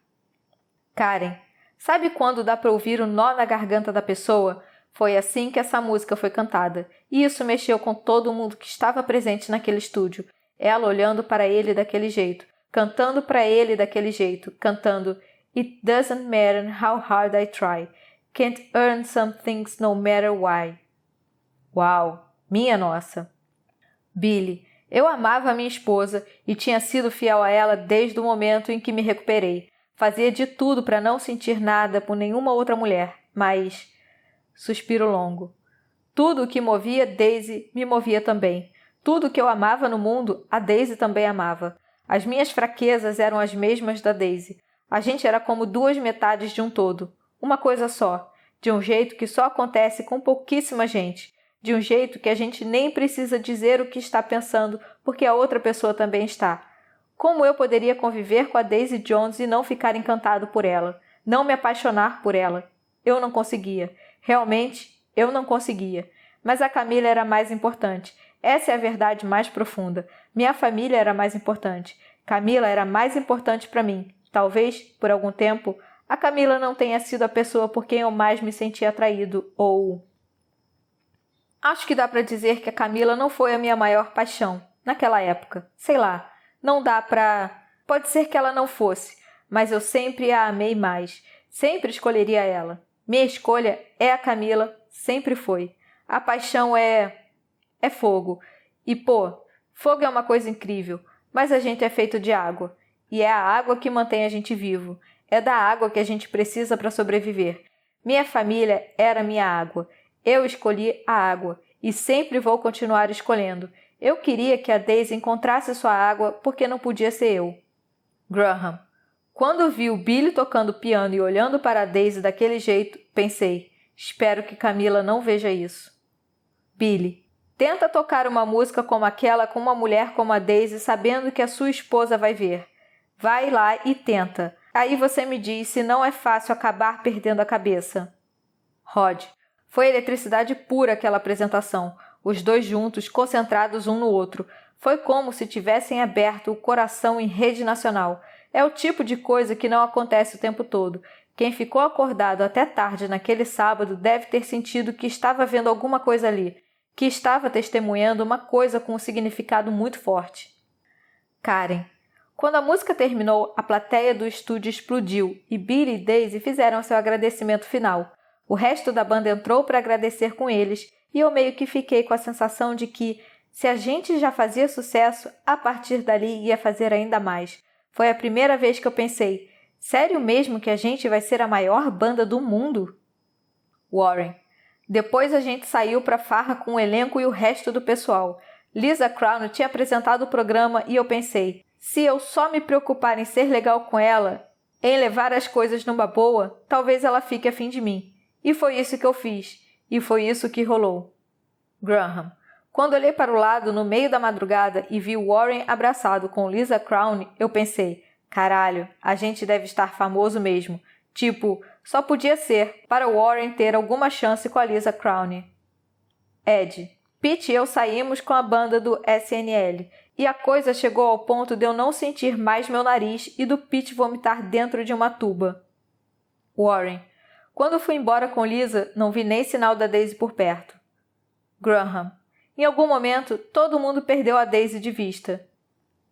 Karen, sabe quando dá para ouvir o nó na garganta da pessoa? Foi assim que essa música foi cantada. E isso mexeu com todo mundo que estava presente naquele estúdio. Ela olhando para ele daquele jeito, cantando para ele daquele jeito, cantando It doesn't matter how hard I try. Can't earn some things no matter why. Uau! Minha nossa! Billy, eu amava a minha esposa e tinha sido fiel a ela desde o momento em que me recuperei. Fazia de tudo para não sentir nada por nenhuma outra mulher, mas... Suspiro longo. Tudo o que movia Daisy me movia também. Tudo o que eu amava no mundo, a Daisy também amava. As minhas fraquezas eram as mesmas da Daisy. A gente era como duas metades de um todo. Uma coisa só. De um jeito que só acontece com pouquíssima gente. De um jeito que a gente nem precisa dizer o que está pensando, porque a outra pessoa também está. Como eu poderia conviver com a Daisy Jones e não ficar encantado por ela? Não me apaixonar por ela? Eu não conseguia. Realmente, eu não conseguia. Mas a Camila era mais importante. Essa é a verdade mais profunda. Minha família era mais importante. Camila era mais importante para mim. Talvez, por algum tempo, a Camila não tenha sido a pessoa por quem eu mais me senti atraído, ou... Acho que dá para dizer que a Camila não foi a minha maior paixão, naquela época. Sei lá, não dá pra... Pode ser que ela não fosse, mas eu sempre a amei mais. Sempre escolheria ela. Minha escolha é a Camila, sempre foi. A paixão é fogo. E, fogo é uma coisa incrível, mas a gente é feito de água. E é a água que mantém a gente vivo. É da água que a gente precisa para sobreviver. Minha família era minha água. Eu escolhi a água e sempre vou continuar escolhendo. Eu queria que a Daisy encontrasse sua água porque não podia ser eu. Graham. Quando vi o Billy tocando piano e olhando para a Daisy daquele jeito, pensei, espero que Camila não veja isso. Billy. Tenta tocar uma música como aquela com uma mulher como a Daisy sabendo que a sua esposa vai ver. Vai lá e tenta. Aí você me diz se não é fácil acabar perdendo a cabeça. Rod. Foi eletricidade pura aquela apresentação. Os dois juntos, concentrados um no outro. Foi como se tivessem aberto o coração em rede nacional. É o tipo de coisa que não acontece o tempo todo. Quem ficou acordado até tarde naquele sábado deve ter sentido que estava vendo alguma coisa ali, que estava testemunhando uma coisa com um significado muito forte. Karen. Quando a música terminou, a plateia do estúdio explodiu e Billy e Daisy fizeram seu agradecimento final. O resto da banda entrou para agradecer com eles e eu meio que fiquei com a sensação de que, se a gente já fazia sucesso, a partir dali ia fazer ainda mais. Foi a primeira vez que eu pensei, sério mesmo que a gente vai ser a maior banda do mundo? Warren. Depois a gente saiu para farra com o elenco e o resto do pessoal. Lisa Crown tinha apresentado o programa e eu pensei, se eu só me preocupar em ser legal com ela, em levar as coisas numa boa, talvez ela fique afim de mim. E foi isso que eu fiz. E foi isso que rolou. Graham. Quando olhei para o lado no meio da madrugada e vi Warren abraçado com Lisa Crown, eu pensei, caralho, a gente deve estar famoso mesmo. Tipo, só podia ser para Warren ter alguma chance com a Lisa Crown. Ed. Pete e eu saímos com a banda do SNL e a coisa chegou ao ponto de eu não sentir mais meu nariz e do Pete vomitar dentro de uma tuba. Warren. Quando fui embora com Lisa, não vi nem sinal da Daisy por perto. Graham. Em algum momento, todo mundo perdeu a Daisy de vista.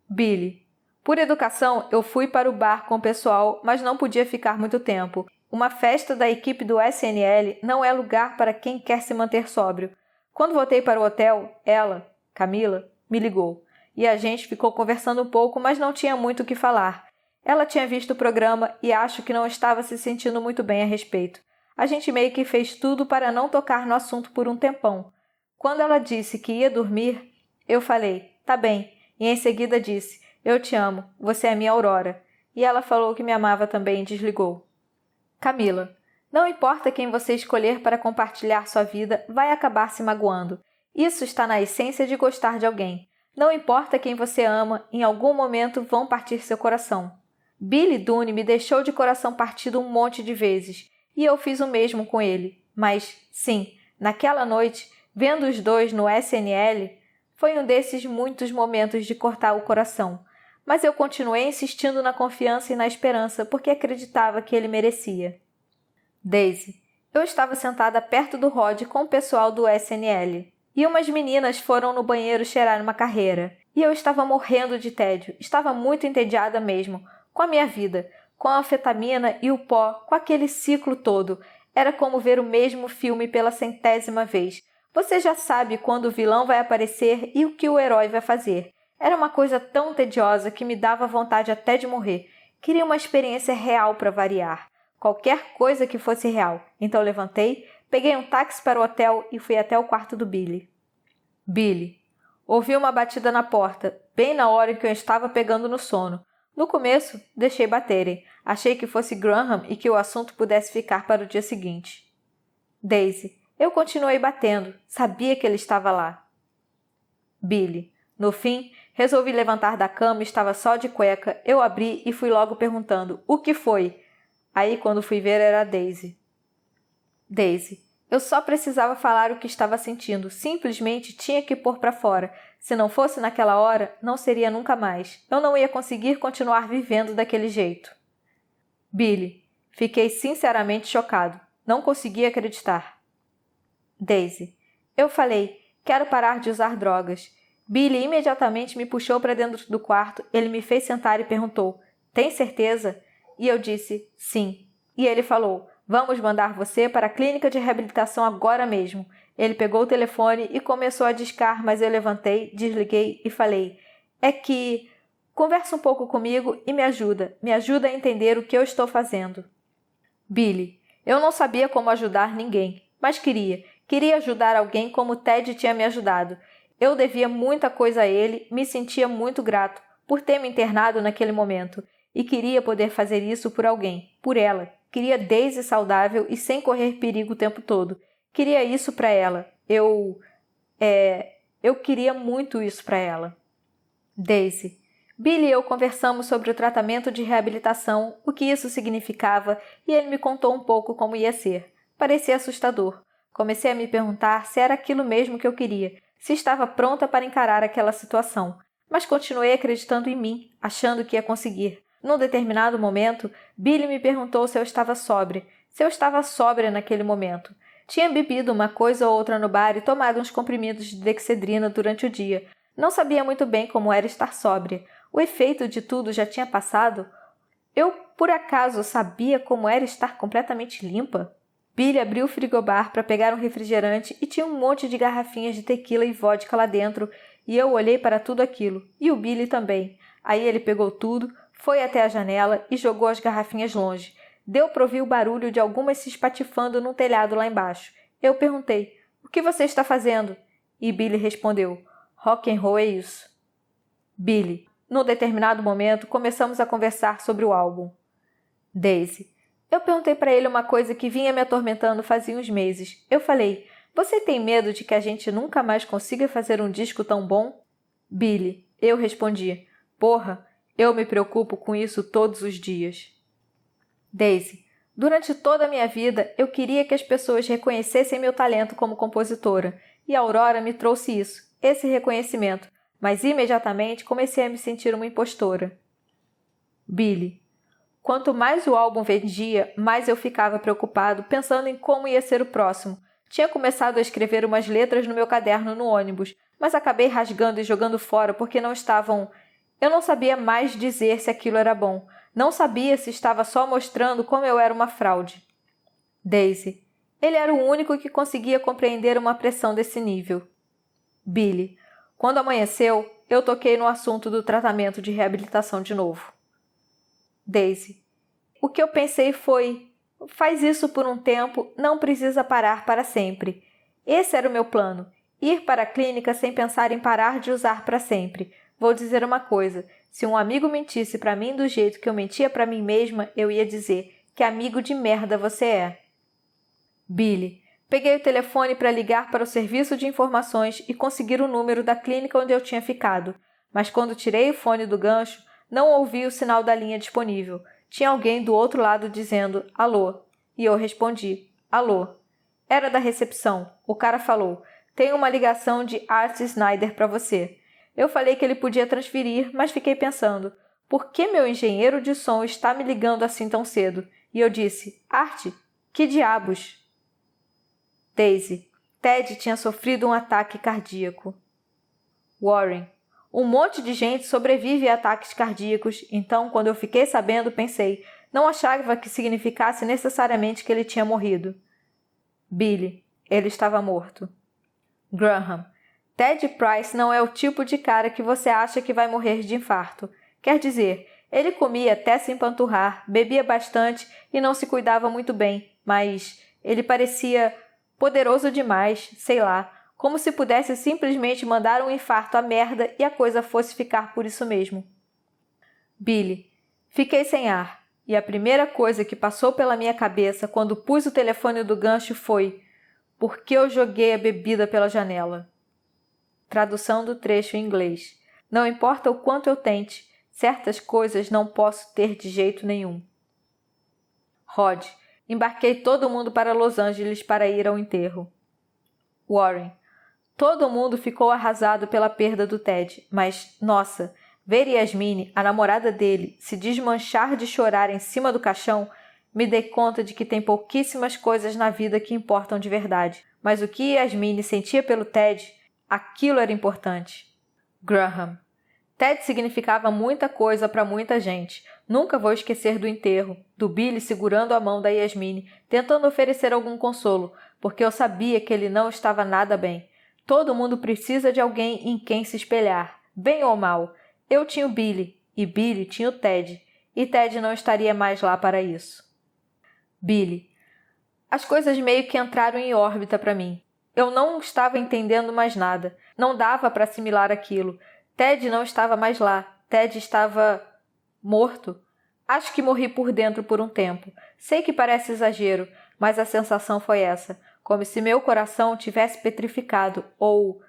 Billy. Por educação, eu fui para o bar com o pessoal, mas não podia ficar muito tempo. Uma festa da equipe do SNL não é lugar para quem quer se manter sóbrio. Quando voltei para o hotel, ela, Camila, me ligou. E a gente ficou conversando um pouco, mas não tinha muito o que falar. Ela tinha visto o programa e acho que não estava se sentindo muito bem a respeito. A gente meio que fez tudo para não tocar no assunto por um tempão. Quando ela disse que ia dormir, eu falei, tá bem, e em seguida disse, eu te amo, você é minha Aurora. E ela falou que me amava também e desligou. Camila, não importa quem você escolher para compartilhar sua vida, vai acabar se magoando. Isso está na essência de gostar de alguém. Não importa quem você ama, em algum momento vão partir seu coração. Billy Dunne me deixou de coração partido um monte de vezes, e eu fiz o mesmo com ele. Mas, sim, naquela noite, vendo os dois no SNL, foi um desses muitos momentos de cortar o coração. Mas eu continuei insistindo na confiança e na esperança porque acreditava que ele merecia. Daisy, eu estava sentada perto do Rod com o pessoal do SNL. E umas meninas foram no banheiro cheirar uma carreira. E eu estava morrendo de tédio, estava muito entediada mesmo, com a minha vida, com a anfetamina e o pó, com aquele ciclo todo. Era como ver o mesmo filme pela 100ª vez. Você já sabe quando o vilão vai aparecer e o que o herói vai fazer. Era uma coisa tão tediosa que me dava vontade até de morrer. Queria uma experiência real para variar. Qualquer coisa que fosse real. Então levantei, peguei um táxi para o hotel e fui até o quarto do Billy. Billy. Ouvi uma batida na porta, bem na hora em que eu estava pegando no sono. No começo, deixei baterem. Achei que fosse Graham e que o assunto pudesse ficar para o dia seguinte. Daisy. Eu continuei batendo. Sabia que ele estava lá. Billy. No fim, resolvi levantar da cama e estava só de cueca. Eu abri e fui logo perguntando, o que foi? Aí, quando fui ver, era a Daisy. Daisy. Eu só precisava falar o que estava sentindo. Simplesmente tinha que pôr para fora. Se não fosse naquela hora, não seria nunca mais. Eu não ia conseguir continuar vivendo daquele jeito. Billy. Fiquei sinceramente chocado. Não conseguia acreditar. Daisy. Eu falei, quero parar de usar drogas. Billy imediatamente me puxou para dentro do quarto, ele me fez sentar e perguntou, tem certeza? E eu disse, sim. E ele falou, vamos mandar você para a clínica de reabilitação agora mesmo. Ele pegou o telefone e começou a discar, mas eu levantei, desliguei e falei, é que... Conversa um pouco comigo e me ajuda a entender o que eu estou fazendo. Billy, eu não sabia como ajudar ninguém, mas queria ajudar alguém como Ted tinha me ajudado. Eu devia muita coisa a ele, me sentia muito grato por ter me internado naquele momento e queria poder fazer isso por alguém, por ela. Queria Daisy saudável e sem correr perigo o tempo todo. Queria isso para ela. Eu queria muito isso para ela. Daisy. Billy e eu conversamos sobre o tratamento de reabilitação, o que isso significava e ele me contou um pouco como ia ser. Parecia assustador. Comecei a me perguntar se era aquilo mesmo que eu queria. Se estava pronta para encarar aquela situação, mas continuei acreditando em mim, achando que ia conseguir. Num determinado momento, Billy me perguntou se eu estava sóbria. Se eu estava sóbria naquele momento. Tinha bebido uma coisa ou outra no bar e tomado uns comprimidos de dexedrina durante o dia. Não sabia muito bem como era estar sóbria. O efeito de tudo já tinha passado. Eu, por acaso, sabia como era estar completamente limpa? Billy abriu o frigobar para pegar um refrigerante e tinha um monte de garrafinhas de tequila e vodka lá dentro, e eu olhei para tudo aquilo, e o Billy também. Aí ele pegou tudo, foi até a janela e jogou as garrafinhas longe. Deu para ouvir o barulho de algumas se espatifando no telhado lá embaixo. Eu perguntei, o que você está fazendo? E Billy respondeu, rock and roll é isso. Billy, num determinado momento, começamos a conversar sobre o álbum. Daisy. Eu perguntei para ele uma coisa que vinha me atormentando fazia uns meses. Eu falei, você tem medo de que a gente nunca mais consiga fazer um disco tão bom? Billy, eu respondi, porra, eu me preocupo com isso todos os dias. Daisy, durante toda a minha vida, eu queria que as pessoas reconhecessem meu talento como compositora, e a Aurora me trouxe isso, esse reconhecimento, mas imediatamente comecei a me sentir uma impostora. Billy, quanto mais o álbum vendia, mais eu ficava preocupado, pensando em como ia ser o próximo. Tinha começado a escrever umas letras no meu caderno no ônibus, mas acabei rasgando e jogando fora porque não estavam... Eu não sabia mais dizer se aquilo era bom. Não sabia se estava só mostrando como eu era uma fraude. Daisy. Ele era o único que conseguia compreender uma pressão desse nível. Billy. Quando amanheceu, eu toquei no assunto do tratamento de reabilitação de novo. Daisy. O que eu pensei foi, faz isso por um tempo, não precisa parar para sempre. Esse era o meu plano, ir para a clínica sem pensar em parar de usar para sempre. Vou dizer uma coisa, Se um amigo mentisse para mim do jeito que eu mentia para mim mesma, eu ia dizer: que amigo de merda você é. Billy. Peguei o telefone para ligar para o serviço de informações e conseguir o número da clínica onde eu tinha ficado, mas quando tirei o fone do gancho, não ouvi o sinal da linha disponível. Tinha alguém do outro lado dizendo alô, e eu respondi alô. Era da recepção. O cara falou: tem uma ligação de Art Snyder para você. Eu falei que ele podia transferir, mas fiquei pensando: por que meu engenheiro de som está me ligando assim tão cedo? E eu disse: Art, que diabos? Daisy. Ted tinha sofrido um ataque cardíaco. Warren. Um monte de gente sobrevive a ataques cardíacos, então, quando eu fiquei sabendo, pensei: não achava que significasse necessariamente que ele tinha morrido. Billy. Ele estava morto. Graham. Ted Price não é o tipo de cara que você acha que vai morrer de infarto. Quer dizer, ele comia até se empanturrar, bebia bastante e não se cuidava muito bem, mas ele parecia poderoso demais, sei lá, como se pudesse simplesmente mandar um infarto à merda e a coisa fosse ficar por isso mesmo. Billy. Fiquei sem ar, e a primeira coisa que passou pela minha cabeça quando pus o telefone do gancho foi: por que eu joguei a bebida pela janela? Tradução do trecho em inglês. Não importa o quanto eu tente, certas coisas não posso ter de jeito nenhum. Rod. Embarquei todo mundo para Los Angeles para ir ao enterro. Warren. Todo mundo ficou arrasado pela perda do Ted, mas, nossa, ver Yasmine, a namorada dele, se desmanchar de chorar em cima do caixão, me dei conta de que tem pouquíssimas coisas na vida que importam de verdade. Mas o que Yasmine sentia pelo Ted, aquilo era importante. Graham. Ted significava muita coisa para muita gente. Nunca vou esquecer do enterro, do Billy segurando a mão da Yasmine, tentando oferecer algum consolo, porque eu sabia que ele não estava nada bem. Todo mundo precisa de alguém em quem se espelhar, bem ou mal. Eu tinha o Billy, e Billy tinha o Ted, e Ted não estaria mais lá para isso. Billy. As coisas meio que entraram em órbita para mim. Eu não estava entendendo mais nada. Não dava para assimilar aquilo. Ted não estava mais lá. Ted estava morto. Acho que morri por dentro por um tempo. Sei que parece exagero, mas a sensação foi essa. Como se meu coração tivesse petrificado. Ou...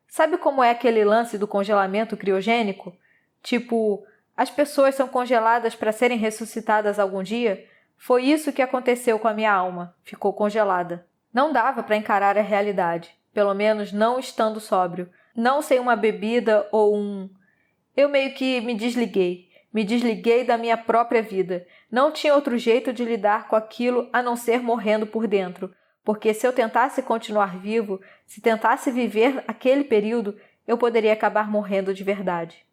sabe como é aquele lance do congelamento criogênico? Tipo, as pessoas são congeladas para serem ressuscitadas algum dia? Foi isso que aconteceu com a minha alma. Ficou congelada. Não dava para encarar a realidade. Pelo menos não estando sóbrio. Não sem uma bebida ou um... Eu meio que me desliguei. Me desliguei da minha própria vida. Não tinha outro jeito de lidar com aquilo a não ser morrendo por dentro. Porque se eu tentasse continuar vivo, se tentasse viver aquele período, eu poderia acabar morrendo de verdade.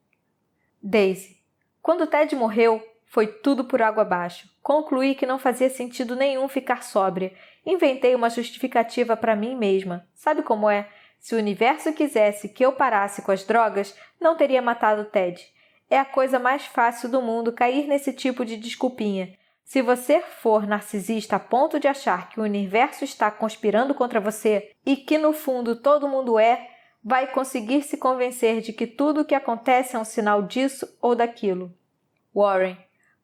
Daisy. Quando Ted morreu, foi tudo por água abaixo. Concluí que não fazia sentido nenhum ficar sóbria. Inventei uma justificativa para mim mesma. Sabe como é? Se o universo quisesse que eu parasse com as drogas, não teria matado Ted. É a coisa mais fácil do mundo cair nesse tipo de desculpinha. Se você for narcisista a ponto de achar que o universo está conspirando contra você e que no fundo todo mundo é, vai conseguir se convencer de que tudo o que acontece é um sinal disso ou daquilo. Warren.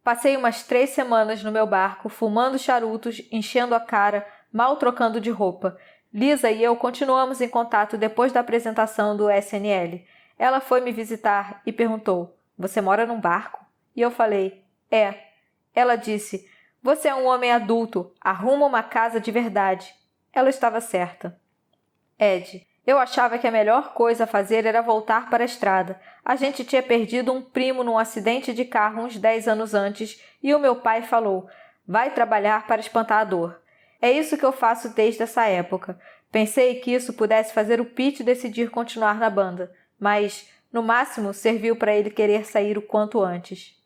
Passei umas 3 semanas no meu barco, fumando charutos, enchendo a cara, mal trocando de roupa. Lisa e eu continuamos em contato depois da apresentação do SNL. Ela foi me visitar e perguntou: você mora num barco? E eu falei: é. Ela disse: você é um homem adulto, arruma uma casa de verdade. Ela estava certa. Ed. Eu achava que a melhor coisa a fazer era voltar para a estrada. A gente tinha perdido um primo num acidente de carro uns 10 anos antes e o meu pai falou: vai trabalhar para espantar a dor. É isso que eu faço desde essa época. Pensei que isso pudesse fazer o Pete decidir continuar na banda, mas, no máximo, serviu para ele querer sair o quanto antes.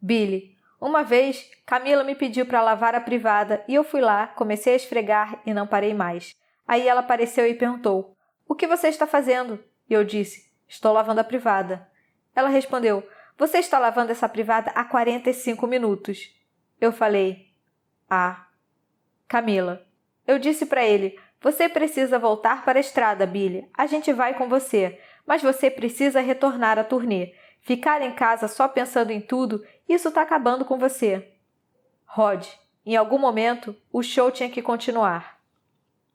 Billy. Uma vez, Camila me pediu para lavar a privada e eu fui lá, comecei a esfregar e não parei mais. Aí ela apareceu e perguntou: o que você está fazendo? E eu disse: estou lavando a privada. Ela respondeu: você está lavando essa privada há 45 minutos. Eu falei: ah. Camila. Eu disse para ele: você precisa voltar para a estrada, Billy. A gente vai com você, mas você precisa retornar à turnê. Ficar em casa só pensando em tudo, isso tá acabando com você. Rod, em algum momento, o show tinha que continuar.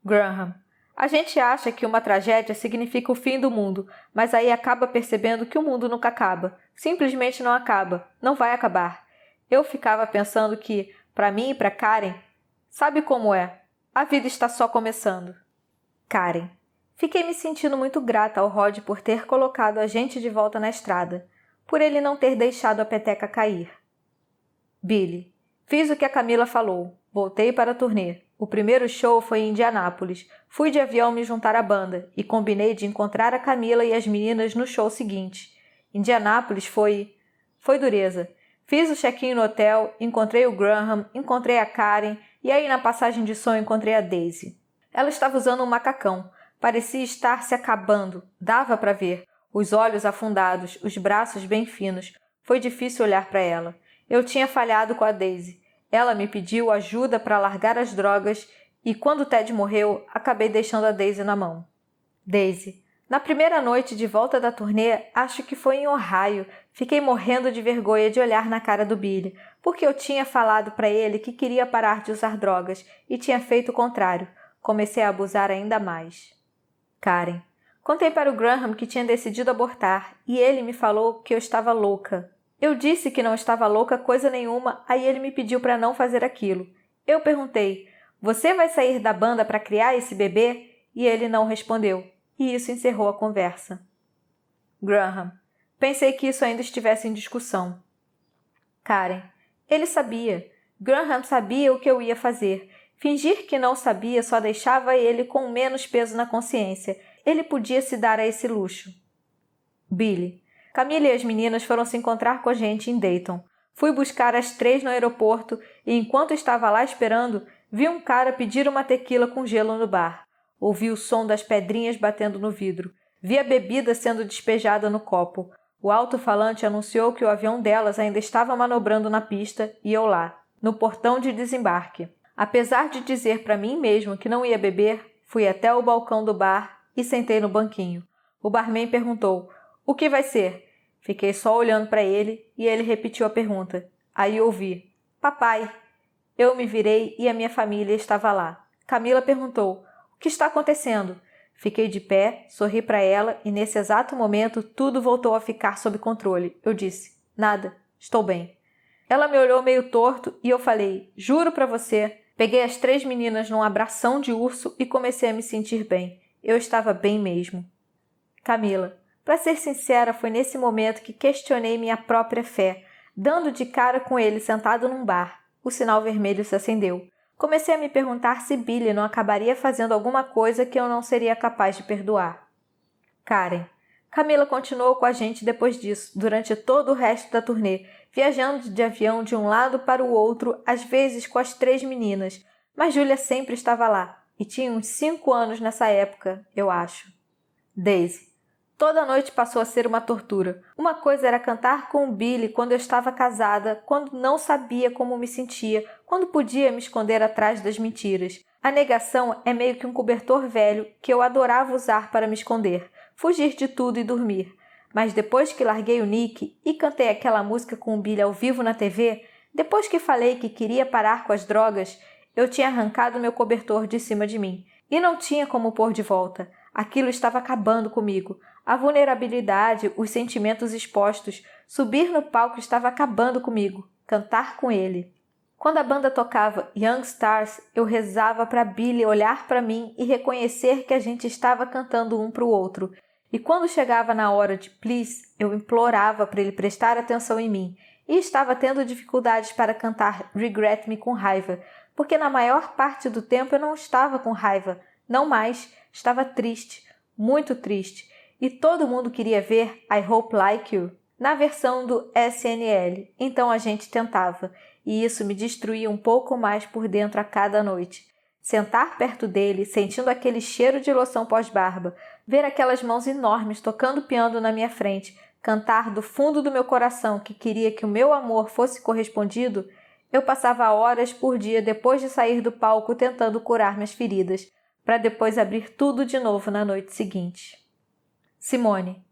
Graham, a gente acha que uma tragédia significa o fim do mundo, mas aí acaba percebendo que o mundo nunca acaba. Simplesmente não acaba. Não vai acabar. Eu ficava pensando que, para mim e para Karen, sabe como é? A vida está só começando. Karen. Fiquei me sentindo muito grata ao Rod por ter colocado a gente de volta na estrada, por ele não ter deixado a peteca cair. Billy. Fiz o que a Camila falou. Voltei para a turnê. O primeiro show foi em Indianápolis. Fui de avião me juntar à banda e combinei de encontrar a Camila e as meninas no show seguinte. Indianápolis foi dureza. Fiz o check-in no hotel, encontrei o Graham, encontrei a Karen e aí na passagem de som encontrei a Daisy. Ela estava usando um macacão. Parecia estar se acabando. Dava para ver. Os olhos afundados, os braços bem finos. Foi difícil olhar para ela. Eu tinha falhado com a Daisy. Ela me pediu ajuda para largar as drogas e quando Ted morreu, acabei deixando a Daisy na mão. Daisy. Na primeira noite de volta da turnê, acho que foi em Ohio, fiquei morrendo de vergonha de olhar na cara do Billy, porque eu tinha falado para ele que queria parar de usar drogas e tinha feito o contrário. Comecei a abusar ainda mais. Karen. Contei para o Graham que tinha decidido abortar e ele me falou que eu estava louca. Eu disse que não estava louca coisa nenhuma, aí ele me pediu para não fazer aquilo. Eu perguntei, você vai sair da banda para criar esse bebê? E ele não respondeu. E isso encerrou a conversa. Graham. Pensei que isso ainda estivesse em discussão. Karen. Ele sabia. Graham sabia o que eu ia fazer. Fingir que não sabia só deixava ele com menos peso na consciência. Ele podia se dar a esse luxo. Billy. Camila e as meninas foram se encontrar com a gente em Dayton. Fui buscar as 3 no aeroporto e enquanto estava lá esperando, vi um cara pedir uma tequila com gelo no bar. Ouvi o som das pedrinhas batendo no vidro. Vi a bebida sendo despejada no copo. O alto-falante anunciou que o avião delas ainda estava manobrando na pista e eu lá, no portão de desembarque. Apesar de dizer para mim mesmo que não ia beber, fui até o balcão do bar e sentei no banquinho. O barman perguntou, o que vai ser? Fiquei só olhando para ele e ele repetiu a pergunta. Aí ouvi, papai. Eu me virei e a minha família estava lá. Camila perguntou, o que está acontecendo? Fiquei de pé, sorri para ela e nesse exato momento tudo voltou a ficar sob controle. Eu disse, nada, estou bem. Ela me olhou meio torto e eu falei, juro para você. Peguei as 3 meninas num abração de urso e comecei a me sentir bem. Eu estava bem mesmo. Camila, para ser sincera, foi nesse momento que questionei minha própria fé, dando de cara com ele sentado num bar. O sinal vermelho se acendeu. Comecei a me perguntar se Billy não acabaria fazendo alguma coisa que eu não seria capaz de perdoar. Karen. Camila continuou com a gente depois disso, durante todo o resto da turnê, viajando de avião de um lado para o outro, às vezes com as 3 meninas, mas Júlia sempre estava lá, e tinha uns 5 anos nessa época, eu acho. Daisy. Toda noite passou a ser uma tortura. Uma coisa era cantar com o Billy quando eu estava casada, quando não sabia como me sentia, quando podia me esconder atrás das mentiras. A negação é meio que um cobertor velho que eu adorava usar para me esconder, fugir de tudo e dormir. Mas depois que larguei o Nick e cantei aquela música com o Billy ao vivo na TV, depois que falei que queria parar com as drogas, eu tinha arrancado meu cobertor de cima de mim. E não tinha como pôr de volta. Aquilo estava acabando comigo. A vulnerabilidade, os sentimentos expostos, subir no palco estava acabando comigo. Cantar com ele. Quando a banda tocava Young Stars, eu rezava para Billy olhar para mim e reconhecer que a gente estava cantando um para o outro. E quando chegava na hora de Please, eu implorava para ele prestar atenção em mim. E estava tendo dificuldades para cantar Regret Me com raiva, porque na maior parte do tempo eu não estava com raiva. Não mais, estava triste, muito triste. E todo mundo queria ver I Hope Like You na versão do SNL, então a gente tentava, e isso me destruía um pouco mais por dentro a cada noite. Sentar perto dele, sentindo aquele cheiro de loção pós-barba, ver aquelas mãos enormes tocando piano na minha frente, cantar do fundo do meu coração que queria que o meu amor fosse correspondido, eu passava horas por dia depois de sair do palco tentando curar minhas feridas, para depois abrir tudo de novo na noite seguinte. Simone.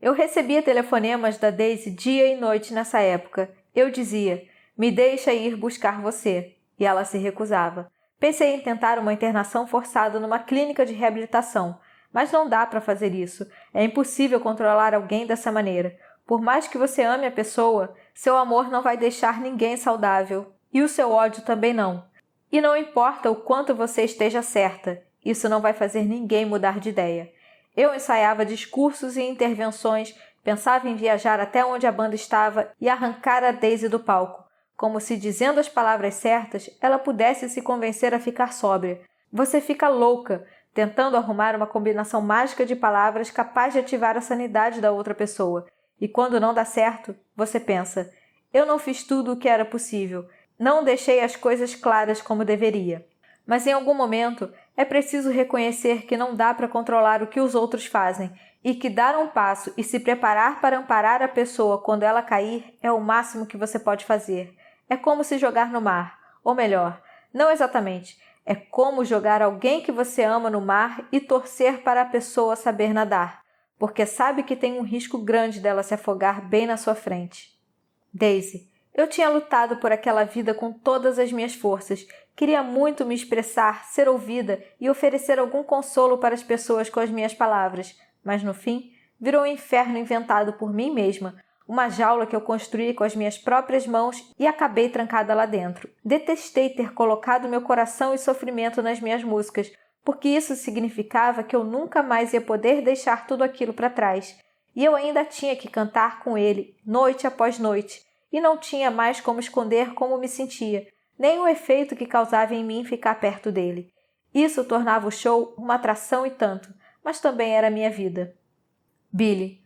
Eu recebia telefonemas da Daisy dia e noite nessa época. Eu dizia, me deixa ir buscar você. E ela se recusava. Pensei em tentar uma internação forçada numa clínica de reabilitação, mas não dá para fazer isso. É impossível controlar alguém dessa maneira. Por mais que você ame a pessoa, seu amor não vai deixar ninguém saudável. E o seu ódio também não. E não importa o quanto você esteja certa, isso não vai fazer ninguém mudar de ideia. Eu ensaiava discursos e intervenções, pensava em viajar até onde a banda estava e arrancar a Daisy do palco, como se dizendo as palavras certas ela pudesse se convencer a ficar sóbria. Você fica louca, tentando arrumar uma combinação mágica de palavras capaz de ativar a sanidade da outra pessoa. E quando não dá certo, você pensa, eu não fiz tudo o que era possível, não deixei as coisas claras como deveria. Mas em algum momento, é preciso reconhecer que não dá para controlar o que os outros fazem e que dar um passo e se preparar para amparar a pessoa quando ela cair é o máximo que você pode fazer. É como se jogar no mar, ou melhor, não exatamente, é como jogar alguém que você ama no mar e torcer para a pessoa saber nadar, porque sabe que tem um risco grande dela se afogar bem na sua frente. Daisy, eu tinha lutado por aquela vida com todas as minhas forças. Queria muito me expressar, ser ouvida e oferecer algum consolo para as pessoas com as minhas palavras. Mas no fim, virou um inferno inventado por mim mesma. Uma jaula que eu construí com as minhas próprias mãos e acabei trancada lá dentro. Detestei ter colocado meu coração e sofrimento nas minhas músicas, porque isso significava que eu nunca mais ia poder deixar tudo aquilo para trás. E eu ainda tinha que cantar com ele, noite após noite. E não tinha mais como esconder como me sentia, nem o efeito que causava em mim ficar perto dele. Isso tornava o show uma atração e tanto, mas também era minha vida. Billy.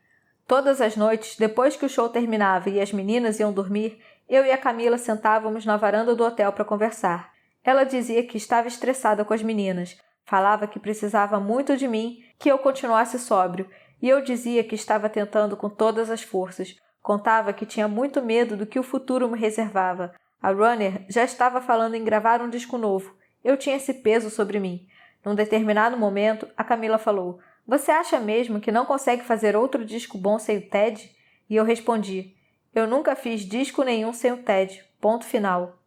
Todas as noites, depois que o show terminava e as meninas iam dormir, eu e a Camila sentávamos na varanda do hotel para conversar. Ela dizia que estava estressada com as meninas, falava que precisava muito de mim, que eu continuasse sóbrio, e eu dizia que estava tentando com todas as forças. Contava que tinha muito medo do que o futuro me reservava. A Runner já estava falando em gravar um disco novo. Eu tinha esse peso sobre mim. Num determinado momento, a Camila falou, você acha mesmo que não consegue fazer outro disco bom sem o Ted? E eu respondi, eu nunca fiz disco nenhum sem o Ted. Ponto final.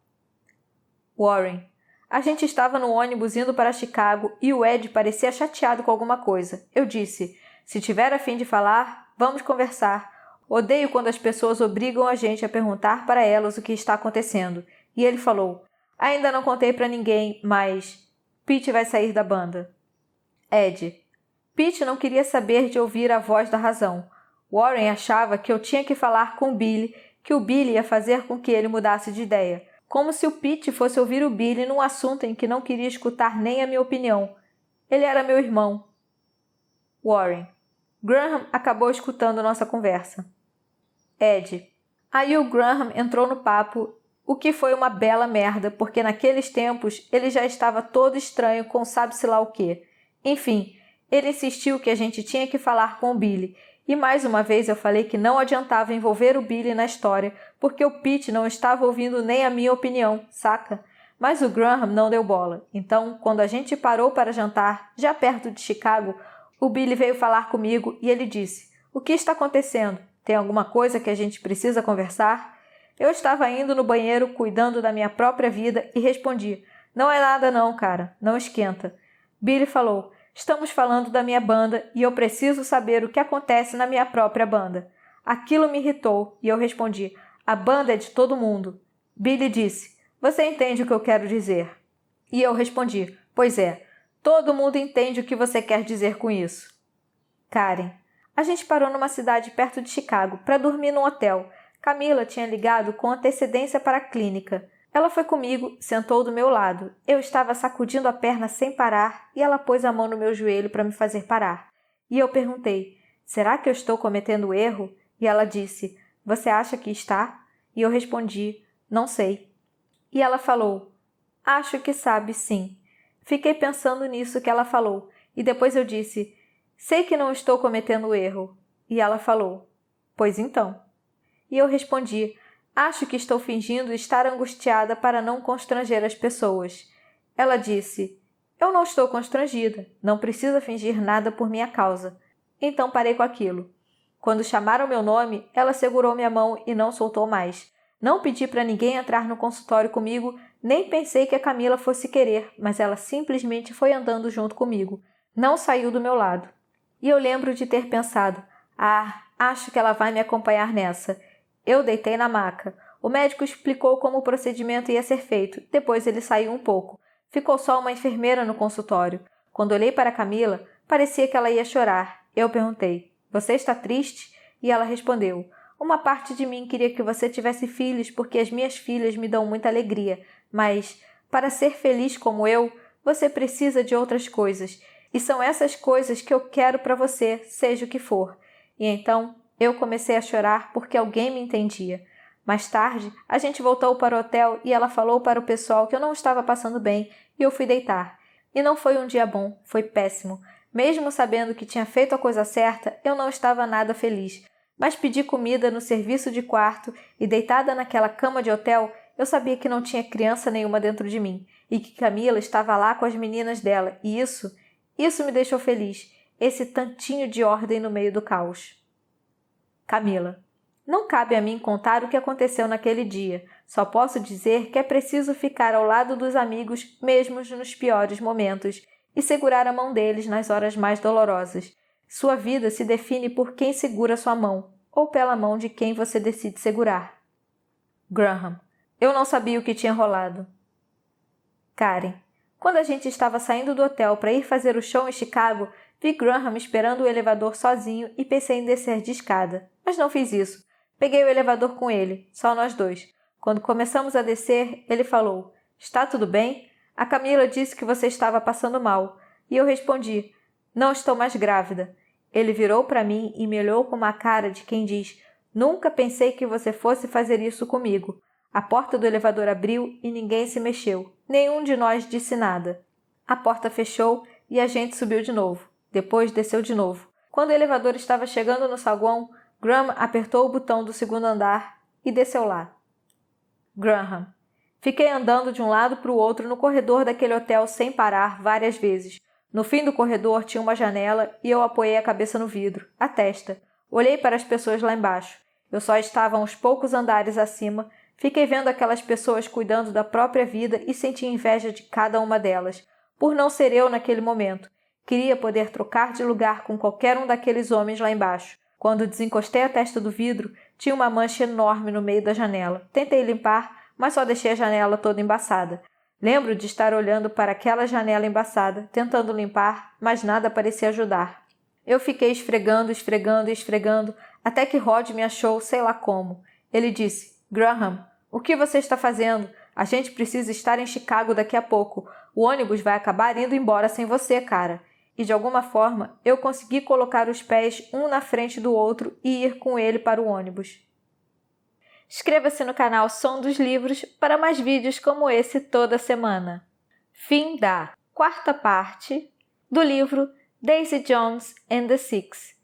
Warren. A gente estava no ônibus indo para Chicago e o Ed parecia chateado com alguma coisa. Eu disse, se tiver a fim de falar, vamos conversar. Odeio quando as pessoas obrigam a gente a perguntar para elas o que está acontecendo. E ele falou, ainda não contei para ninguém, mas Pete vai sair da banda. Ed. Pete não queria saber de ouvir a voz da razão. Warren achava que eu tinha que falar com o Billy, que o Billy ia fazer com que ele mudasse de ideia. Como se o Pete fosse ouvir o Billy num assunto em que não queria escutar nem a minha opinião. Ele era meu irmão. Warren. Graham acabou escutando nossa conversa. Ed. Aí o Graham entrou no papo, o que foi uma bela merda, porque naqueles tempos ele já estava todo estranho com sabe-se lá o quê. Enfim, ele insistiu que a gente tinha que falar com o Billy, e mais uma vez eu falei que não adiantava envolver o Billy na história, porque o Pete não estava ouvindo nem a minha opinião, saca? Mas o Graham não deu bola. Então, quando a gente parou para jantar, já perto de Chicago, o Billy veio falar comigo e ele disse, o que está acontecendo? Tem alguma coisa que a gente precisa conversar? Eu estava indo no banheiro cuidando da minha própria vida e respondi, não é nada não, cara, não esquenta. Billy falou, estamos falando da minha banda e eu preciso saber o que acontece na minha própria banda. Aquilo me irritou e eu respondi, a banda é de todo mundo. Billy disse, você entende o que eu quero dizer? E eu respondi, pois é, todo mundo entende o que você quer dizer com isso. Karen. A gente parou numa cidade perto de Chicago para dormir num hotel. Camila tinha ligado com antecedência para a clínica. Ela foi comigo, sentou do meu lado. Eu estava sacudindo a perna sem parar e ela pôs a mão no meu joelho para me fazer parar. E eu perguntei, será que eu estou cometendo erro? E ela disse, você acha que está? E eu respondi, não sei. E ela falou, acho que sabe sim. Fiquei pensando nisso que ela falou e depois eu disse, sei que não estou cometendo erro. E ela falou, pois então. E eu respondi, acho que estou fingindo estar angustiada para não constranger as pessoas. Ela disse, eu não estou constrangida, não precisa fingir nada por minha causa. Então parei com aquilo. Quando chamaram meu nome, ela segurou minha mão e não soltou mais. Não pedi para ninguém entrar no consultório comigo, nem pensei que a Camila fosse querer, mas ela simplesmente foi andando junto comigo. Não saiu do meu lado. E eu lembro de ter pensado, acho que ela vai me acompanhar nessa. Eu deitei na maca. O médico explicou como o procedimento ia ser feito. Depois ele saiu um pouco. Ficou só uma enfermeira no consultório. Quando olhei para Camila, parecia que ela ia chorar. Eu perguntei, você está triste? E ela respondeu, uma parte de mim queria que você tivesse filhos porque as minhas filhas me dão muita alegria, mas, para ser feliz como eu, você precisa de outras coisas. E são essas coisas que eu quero para você, seja o que for. E então, eu comecei a chorar porque alguém me entendia. Mais tarde, a gente voltou para o hotel e ela falou para o pessoal que eu não estava passando bem e eu fui deitar. E não foi um dia bom, foi péssimo. Mesmo sabendo que tinha feito a coisa certa, eu não estava nada feliz. Mas pedi comida no serviço de quarto e deitada naquela cama de hotel, eu sabia que não tinha criança nenhuma dentro de mim e que Camila estava lá com as meninas dela e isso me deixou feliz, esse tantinho de ordem no meio do caos. Camila. Não cabe a mim contar o que aconteceu naquele dia, só posso dizer que é preciso ficar ao lado dos amigos mesmo nos piores momentos e segurar a mão deles nas horas mais dolorosas. Sua vida se define por quem segura sua mão, ou pela mão de quem você decide segurar. Graham. Eu não sabia o que tinha rolado. Karen. Quando a gente estava saindo do hotel para ir fazer o show em Chicago, vi Graham esperando o elevador sozinho e pensei em descer de escada. Mas não fiz isso. Peguei o elevador com ele, só nós dois. Quando começamos a descer, ele falou, está tudo bem? A Camila disse que você estava passando mal. E eu respondi, não estou mais grávida. Ele virou para mim e me olhou com uma cara de quem diz, nunca pensei que você fosse fazer isso comigo. A porta do elevador abriu e ninguém se mexeu. Nenhum de nós disse nada. A porta fechou e a gente subiu de novo. Depois desceu de novo. Quando o elevador estava chegando no saguão, Graham apertou o botão do segundo andar e desceu lá. Graham. Fiquei andando de um lado para o outro no corredor daquele hotel sem parar várias vezes. No fim do corredor tinha uma janela e eu apoiei a cabeça no vidro, a testa. Olhei para as pessoas lá embaixo. Eu só estava uns poucos andares acima. Fiquei vendo aquelas pessoas cuidando da própria vida e senti inveja de cada uma delas. Por não ser eu naquele momento. Queria poder trocar de lugar com qualquer um daqueles homens lá embaixo. Quando desencostei a testa do vidro, tinha uma mancha enorme no meio da janela. Tentei limpar, mas só deixei a janela toda embaçada. Lembro de estar olhando para aquela janela embaçada, tentando limpar, mas nada parecia ajudar. Eu fiquei esfregando, até que Rod me achou sei lá como. Ele disse, Graham, o que você está fazendo? A gente precisa estar em Chicago daqui a pouco. O ônibus vai acabar indo embora sem você, cara. E de alguma forma, eu consegui colocar os pés um na frente do outro e ir com ele para o ônibus. Inscreva-se no canal Som dos Livros para mais vídeos como esse toda semana. Fim da 4ª parte do livro Daisy Jones and the Six,